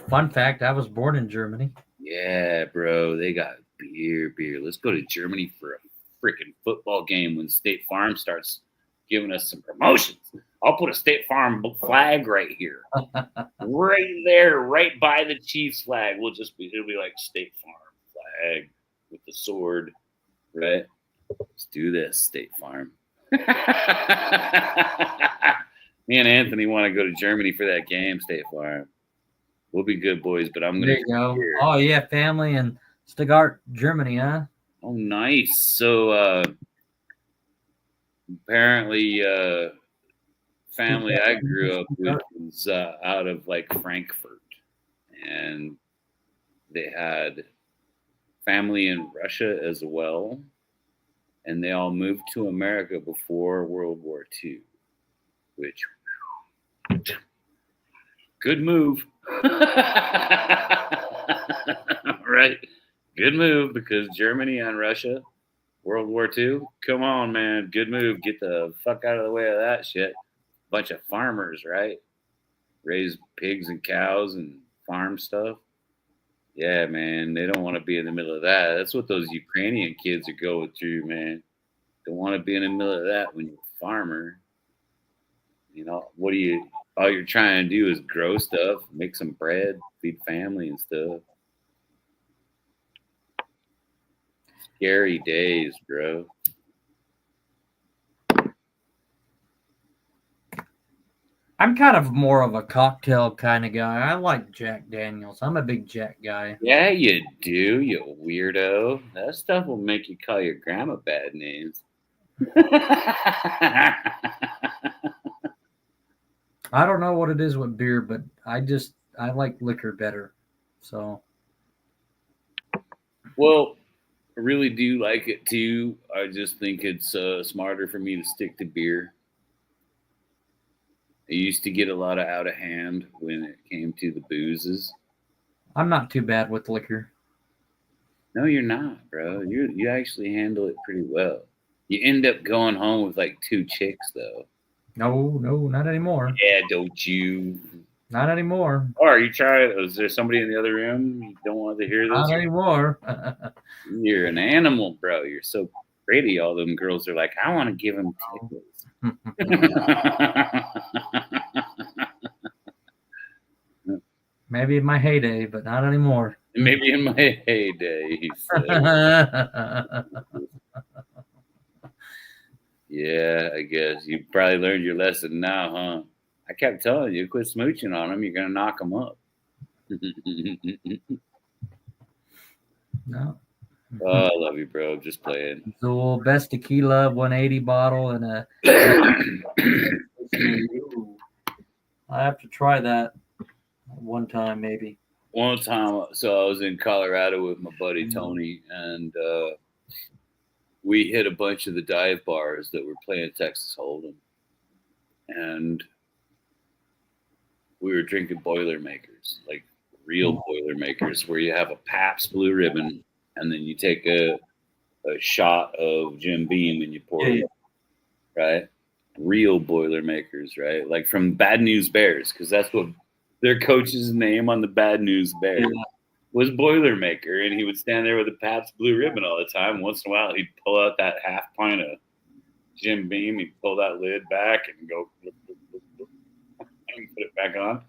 Fun fact: I was born in Germany. Yeah, bro, they got beer. Let's go to Germany for a freaking football game when State Farm starts giving us some promotions. I'll put a State Farm flag right here, right there, right by the Chiefs flag. It'll be like State Farm flag with the sword, right? Let's do this, State Farm. Me and Anthony want to go to Germany for that game, State Farm. We'll be good boys, but I'm There going you go. Here. Oh yeah, family in Stuttgart, Germany, huh? Oh, nice. So apparently, family I grew up with was out of like Frankfurt, and they had family in Russia as well, and they all moved to America before World War II, which good move. Right? Good move, because Germany and Russia, World War II, come on, man. Good move. Get the fuck out of the way of that shit. Bunch of farmers, right? Raise pigs and cows and farm stuff. Yeah, man. They don't want to be in the middle of that. That's what those Ukrainian kids are going through, man. Don't want to be in the middle of that when you're a farmer. All you're trying to do is grow stuff, make some bread, feed family and stuff. Scary days, bro. I'm kind of more of a cocktail kind of guy. I like Jack Daniels. I'm a big Jack guy. Yeah, you do, you weirdo. That stuff will make you call your grandma bad names. I don't know what it is with beer, but I like liquor better. So. Well, I really do like it too. I just think it's smarter for me to stick to beer. I used to get a lot of out of hand when it came to the boozes. I'm not too bad with liquor. No, you're not, bro. You actually handle it pretty well. You end up going home with like 2 chicks, though. No, not anymore. Yeah, don't you? Not anymore. Oh, are you trying? Is there somebody in the other room? You don't want to hear this? Not anymore. You're an animal, bro. You're so pretty. All them girls are like, I want to give him tickles. Maybe in my heyday, but not anymore. Maybe in my heyday, he said. Yeah, I guess you probably learned your lesson now, huh? I kept telling you, quit smooching on them. You're gonna knock them up. No, Oh, I love you, bro. Just playing. So best tequila 180 bottle and a. Ooh, I have to try that one time maybe. One time, so I was in Colorado with my buddy Tony, and we hit a bunch of the dive bars that were playing Texas Hold'em, and we were drinking Boilermakers, like real Boilermakers, where you have a Pabst Blue Ribbon, and then you take a shot of Jim Beam and you pour it, right? Real Boilermakers, right? Like from Bad News Bears, because that's what their coach's name on the Bad News Bears was, Boilermaker, and he would stand there with a Pabst Blue Ribbon all the time. Once in a while, he'd pull out that half pint of Jim Beam, he'd pull that lid back and go and put it back on.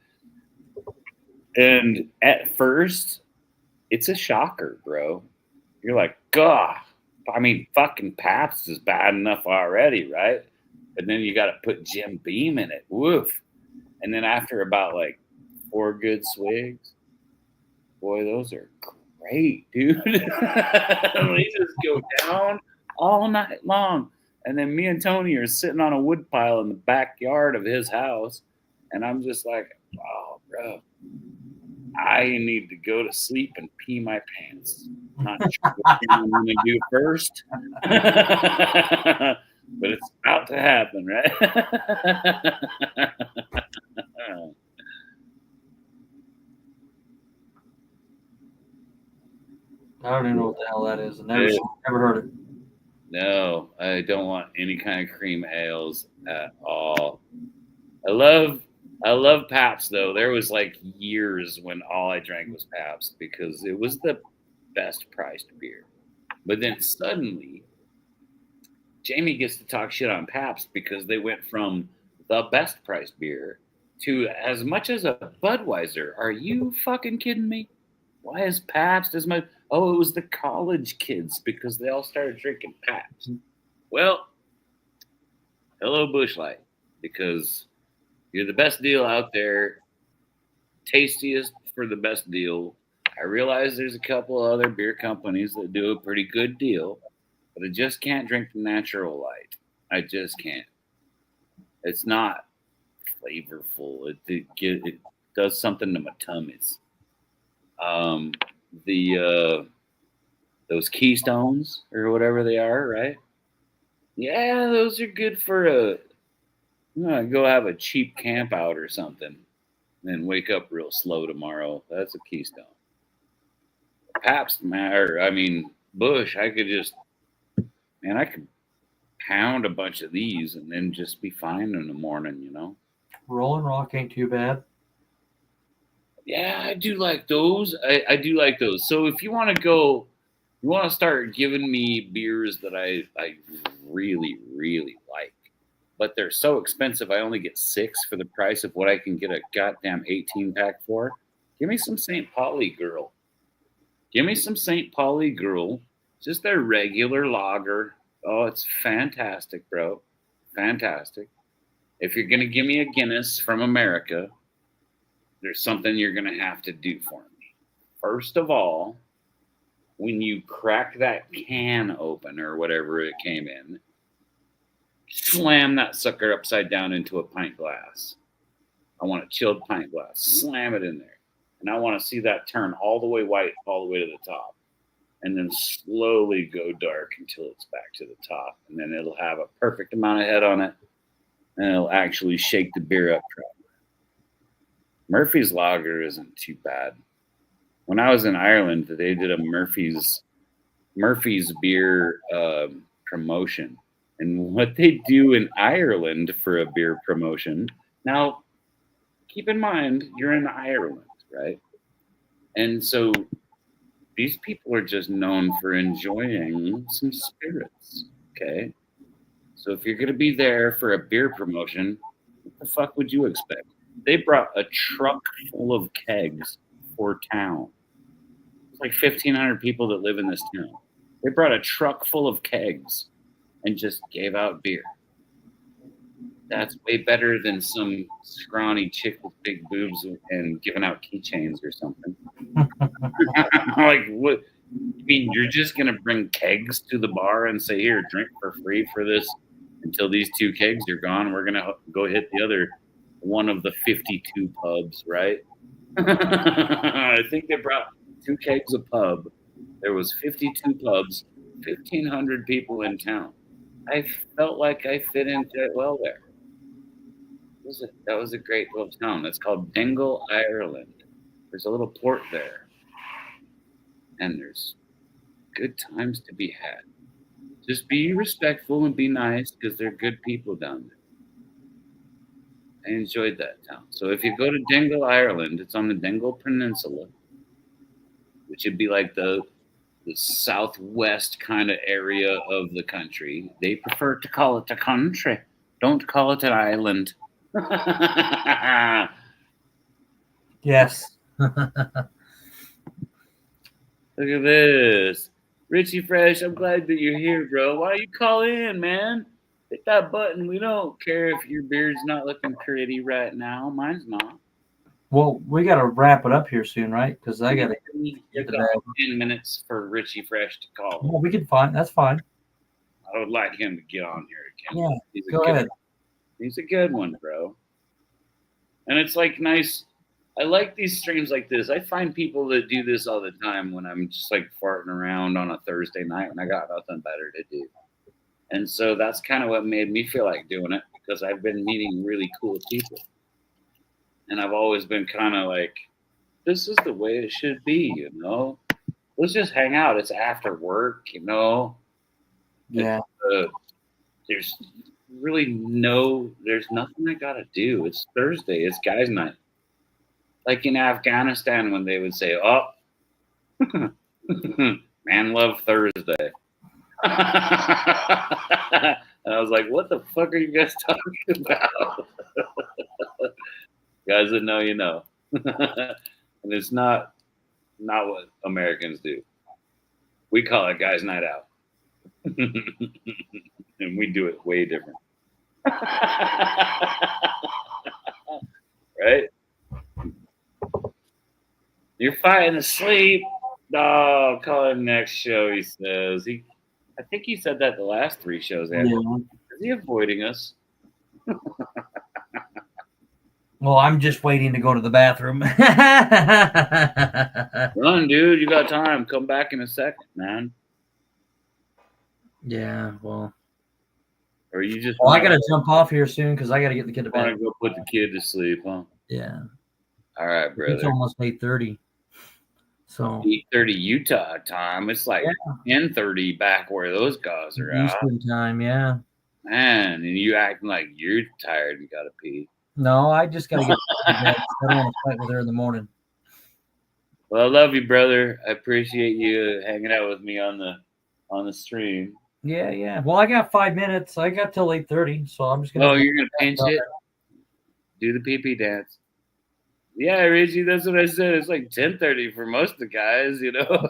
And at first, it's a shocker, bro. You're like, God, I mean, fucking Pabst is bad enough already, right? And then you got to put Jim Beam in it. Woof. And then after about like 4 good swigs, boy, those are great, dude. We just go down all night long. And then me and Tony are sitting on a wood pile in the backyard of his house. And I'm just like, oh, bro, I need to go to sleep and pee my pants. I'm not sure what I'm going to do first. But it's about to happen, right? I don't even know what the hell that is. Never heard it. No, I don't want any kind of cream ales at all. I love Pabst though. There was like years when all I drank was Pabst because it was the best priced beer. But then suddenly Jamie gets to talk shit on Pabst because they went from the best priced beer to as much as a Budweiser. Are you fucking kidding me? Why is Pabst as much? Oh, it was the college kids because they all started drinking Pabst. Well, hello Busch Light, because you're the best deal out there, tastiest for the best deal. I realize there's a couple other beer companies that do a pretty good deal, but I just can't drink the natural light. I just can't. It's not flavorful. It does something to my tummies. Those Keystones or whatever they are, right? Yeah, those are good for go have a cheap camp out or something, and then wake up real slow tomorrow. That's a Keystone. Pabst, Busch. I could pound a bunch of these and then just be fine in the morning, you know. Rolling Rock ain't too bad. Yeah, I do like those. I do like those. So if you want to start giving me beers that I really, really like, but they're so expensive, I only get 6 for the price of what I can get a goddamn 18-pack for. Give me some St. Pauli Girl. Give me some St. Pauli Girl. Just their regular lager. Oh, it's fantastic, bro. Fantastic. If you're going to give me a Guinness from America, there's something you're going to have to do for me. First of all, when you crack that can open or whatever it came in, slam that sucker upside down into a pint glass. I want a chilled pint glass. Slam it in there. And I want to see that turn all the way white, all the way to the top. And then slowly go dark until it's back to the top. And then it'll have a perfect amount of head on it. And it'll actually shake the beer up properly. Murphy's Lager isn't too bad. When I was in Ireland, they did a Murphy's beer promotion. And what they do in Ireland for a beer promotion, now keep in mind, you're in Ireland, right? And so these people are just known for enjoying some spirits, okay? So if you're going to be there for a beer promotion, what the fuck would you expect? They brought a truck full of kegs for town. It's like 1,500 people that live in this town. They brought a truck full of kegs and just gave out beer. That's way better than some scrawny chick with big boobs and giving out keychains or something. Like, what? You mean you're just gonna bring kegs to the bar and say, "Here, drink for free for this until these 2 kegs are gone"? We're gonna go hit the other one of the 52 pubs, right? I think they brought 2 kegs of pub. There was 52 pubs, 1,500 people in town. I felt like I fit into it well there. That was a great little town. It's called Dingle, Ireland. There's a little port there, and there's good times to be had. Just be respectful and be nice because they're good people down there. I enjoyed that town. So if you go to Dingle, Ireland, it's on the Dingle Peninsula, which would be like the southwest kind of area of the country. They prefer to call it a country. Don't call it an island. Yes. Look at this. Richie Fresh, I'm glad that you're here, bro. Why you call in, man? Hit that button. We don't care if your beard's not looking pretty right now. Mine's not. Well, we got to wrap it up here soon, right? Because I got to You get to got bed. 10 minutes for Richie Fresh to call. Well, we can find. That's fine. I would like him to get on here again. Yeah, He's a go good ahead. He's a good one, bro. And it's like nice. I like these streams like this. I find people that do this all the time when I'm just like farting around on a Thursday night when I got nothing better to do. And so that's kind of what made me feel like doing it because I've been meeting really cool people. And I've always been kind of like, this is the way it should be, you know? Let's just hang out. It's after work, you know? Yeah. There's there's nothing I gotta do. It's Thursday. It's guys' night. Like in Afghanistan when they would say, "Oh, man, love Thursday," and I was like, "What the fuck are you guys talking about?" Guys that know, you know, and it's not what Americans do. We call it guys' night out, and we do it way different. Right? You're fighting asleep. Oh, call it next show, he says. I think he said that the last 3 shows. Yeah. Is he avoiding us? Well, I'm just waiting to go to the bathroom. Run, dude. You got time. Come back in a second, man. Yeah, well. Or you just Well, I got to jump off here soon because I got to get the kid to want bed. to go put the kid to sleep, huh? Yeah. All right, It's brother. almost 8:30. So 8:30 Utah time. It's like 10:30 back where those guys are at. Eastern time, yeah. Man, and you acting like you're tired and gotta pee. No, I just got to get to bed. I don't want to fight with her in the morning. Well, I love you, brother. I appreciate you hanging out with me on the stream. Yeah, yeah. Well, I got 5 minutes. I got till 8:30, so I'm just gonna. Oh, you're gonna pinch it? Do the pee-pee dance. Yeah, Richie, that's what I said. It's like 10:30 for most of the guys, you know.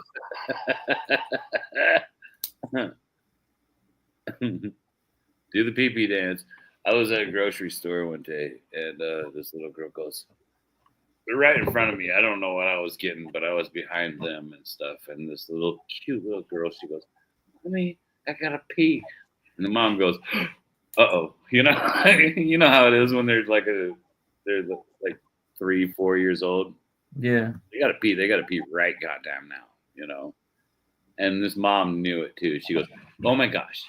Do the pee-pee dance. I was at a grocery store one day, and this little girl goes, they're right in front of me. I don't know what I was getting, but I was behind them and stuff. And this cute little girl, she goes, "Honey, I gotta pee." And the mom goes, "Uh-oh." You know, you know how it is when they're like 3-4 years old. Yeah. They gotta pee. They gotta pee right goddamn now, you know. And this mom knew it too. She goes, "Oh my gosh,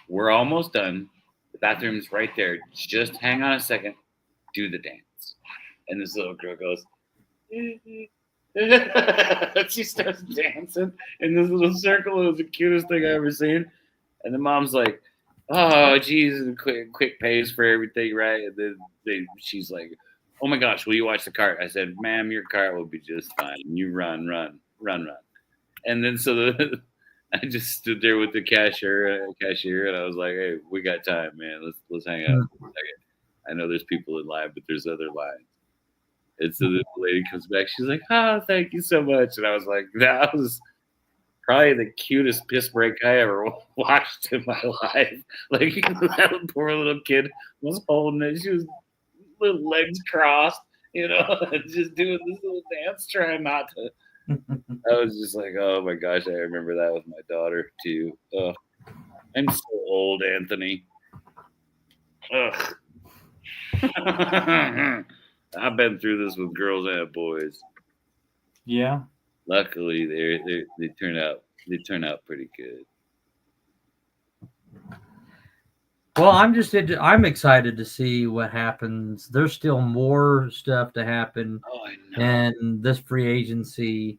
we're almost done. The bathroom's right there. Just hang on a second. Do the dance." And this little girl goes, she starts dancing in this little circle. It was the cutest thing I ever seen. And the mom's like, "Oh, Jesus, quick pace for everything, right?" And then she's like, "Oh my gosh, will you watch the cart?" I said, "Ma'am, your cart will be just fine. You run. And then I just stood there with the cashier, and I was like, "Hey, we got time, man. Let's hang out for a second. I know there's people in line, but there's other lines." And so the lady comes back. She's like, "Oh, thank you so much." And I was like, that was probably the cutest piss break I ever watched in my life. Like, that poor little kid was holding it. She was little legs crossed, you know, and just doing this little dance, trying not to I was just like, oh my gosh, I remember that with my daughter too. Ugh. I'm so old, Anthony. Ugh. I've been through this with girls and boys. Yeah. Luckily, they turn out pretty good. Well, I'm excited to see what happens. There's still more stuff to happen, Oh, I know. and this free agency.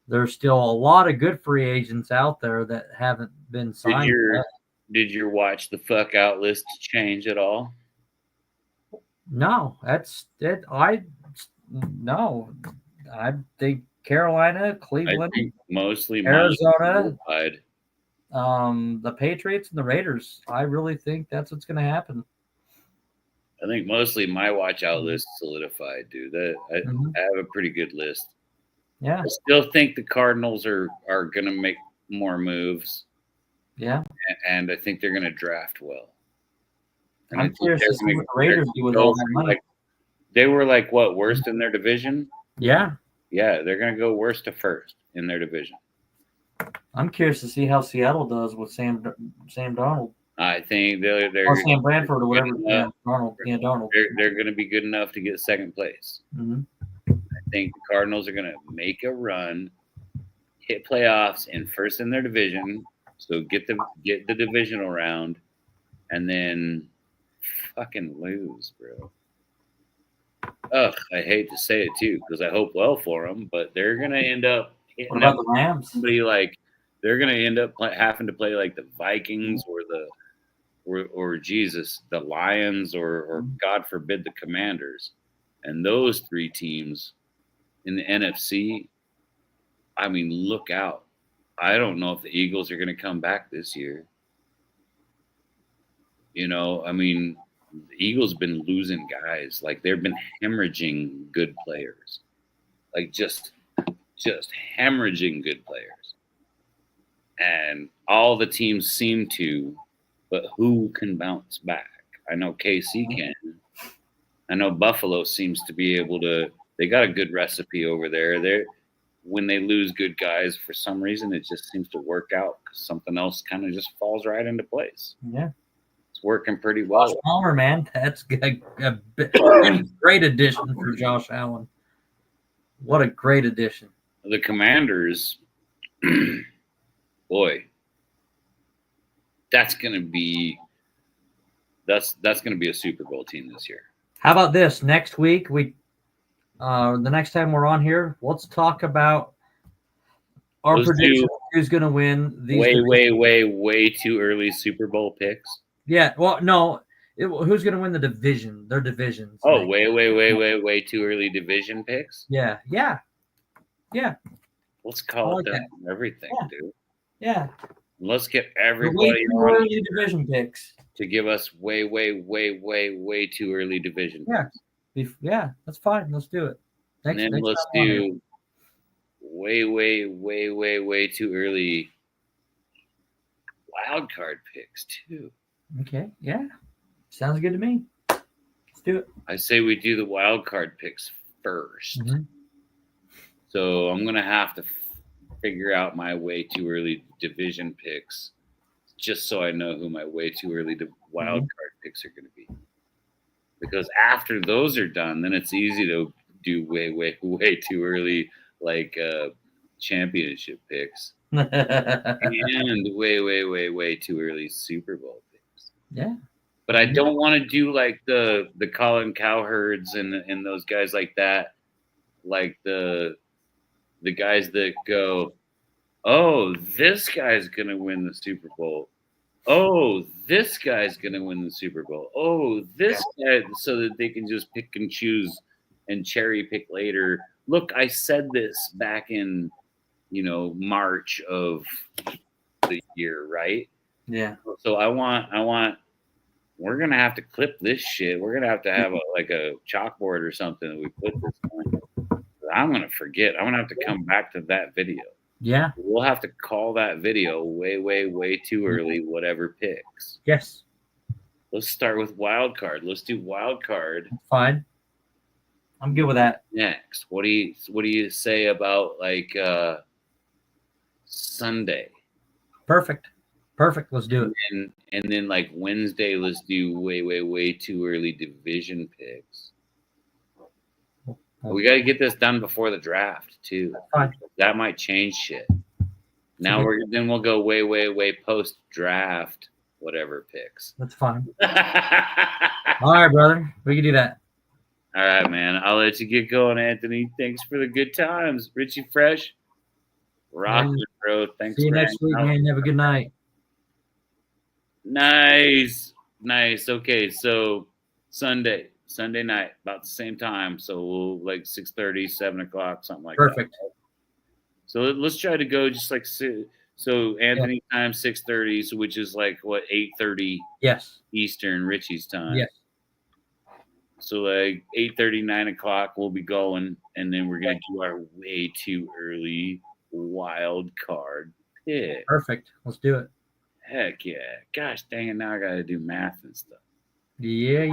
There's still a lot of good free agents out there that haven't been signed yet. Did your watch the fuck out list change at all? No, that's it. No, I think Carolina, I Cleveland, think mostly Arizona, solidified. the Patriots and the Raiders. I really think that's what's going to happen. I think mostly my watch out list solidified, dude. I have a pretty good list. Yeah, I still think the Cardinals are going to make more moves. yeah. And I think they're going to draft well. And I'm curious to see what the Raiders do with all that money. They were like what, worst in their division? Yeah, Yeah, they're going to go worst to first in their division. I'm curious to see how Seattle does with Sam Darnold. I think they're Or Sam Bradford or whatever. Yeah, Darnold. Yeah, Darnold. They're going to be good enough to get second place. Mm-hmm. I think the Cardinals are going to make a run, hit playoffs in first in their division, so get the divisional round, and then fucking lose, bro. Ugh, I hate to say it too because I hope well for them, but they're going to end up hitting What about the Rams? somebody like they're going to end up having to play like the Vikings or Jesus, the Lions or God forbid the Commanders. And those three teams in the NFC, I mean, look out. I don't know if the Eagles are going to come back this year. You know, I mean, the Eagles been losing guys. Like they've been hemorrhaging good players. Like just hemorrhaging good players. And all the teams seem to, but who can bounce back? I know KC can. I know Buffalo seems to be able to. They got a good recipe over there. When they lose good guys, for some reason, it just seems to work out because something else kind of just falls right into place. Yeah. It's working pretty well. Josh Palmer, man, that's a great addition for Josh Allen. What a great addition. The Commanders, boy, that's gonna be a Super Bowl team this year. How about this? Next week, the next time we're on here, let's talk about our prediction. Who's going to win these? Way too early Super Bowl picks. Yeah. Well, no. Who's going to win the division? Their divisions. Oh, way too early division picks. Yeah. Let's call it that. Everything, dude. Yeah. Let's get everybody on early division picks to give us way too early division picks. Yeah, that's fine. Let's do it. And then let's do way too early wild card picks too. Okay, yeah. Sounds good to me. Let's do it. I say we do the wild card picks first. Mm-hmm. So I'm gonna have to figure out my way too early division picks, just so I know who my way too early wild card picks are gonna be. Because after those are done, then it's easy to do way too early championship picks. And way too early Super Bowl picks. Yeah. But I don't want to do like the Colin Cowherds and those guys like that. Like the guys that go, oh, this guy's gonna win the Super Bowl. Oh, this guy's gonna win the Super Bowl. Oh, this guy, so that they can just pick and choose and cherry pick later. Look, I said this back in, March of the year, right? Yeah. So I want. We're gonna have to clip this shit. We're gonna have to have a chalkboard or something that we put this on. I'm gonna forget. I'm gonna have to come back to that video. Yeah. We'll have to call that video way too early, whatever picks. Yes. Let's start with wild card. Let's do wild card. Fine. I'm good with that. Next, what do you say about like Sunday? Perfect. Let's do it. And then like Wednesday, let's do way too early division picks. We got to get this done before the draft too. Fine. That might change shit. Now we'll go way post draft whatever picks. That's fine. All right, brother. We can do that. All right, man. I'll let you get going, Anthony. Thanks for the good times. Richie Fresh. Rock, bro. Thanks. See you for next week, man. Have a good night. Nice. Okay, so Sunday night, about the same time. So we'll like 6:30, 7 o'clock, something like that. Perfect. So let's try to go just like so Anthony time 6:30, so which is like what 8:30 Yes. Eastern, Richie's time. Yes. So like 8:30, 9 o'clock, we'll be going, and then we're gonna do our way too early wild card pick. Perfect. Let's do it. Heck yeah! Gosh dang it! Now I gotta do math and stuff. Yeah.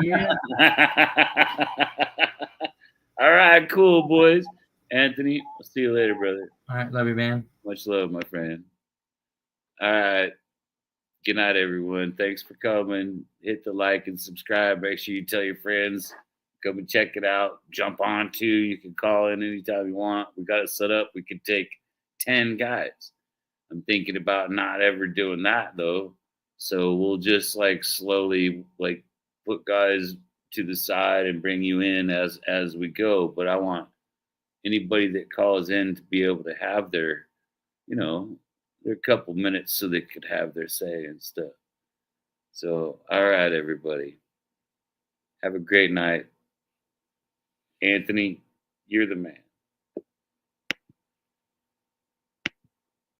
All right, cool boys. Anthony, I'll see you later, brother. All right, love you, man. Much love, my friend. All right. Good night, everyone. Thanks for coming. Hit the like and subscribe. Make sure you tell your friends. Come and check it out. Jump on too. You can call in anytime you want. We got it set up. We could take 10 guys. I'm thinking about not ever doing that though. So we'll just like slowly like put guys to the side and bring you in as we go. But I want anybody that calls in to be able to have their, their couple minutes so they could have their say and stuff. So, all right, everybody. Have a great night. Anthony, you're the man.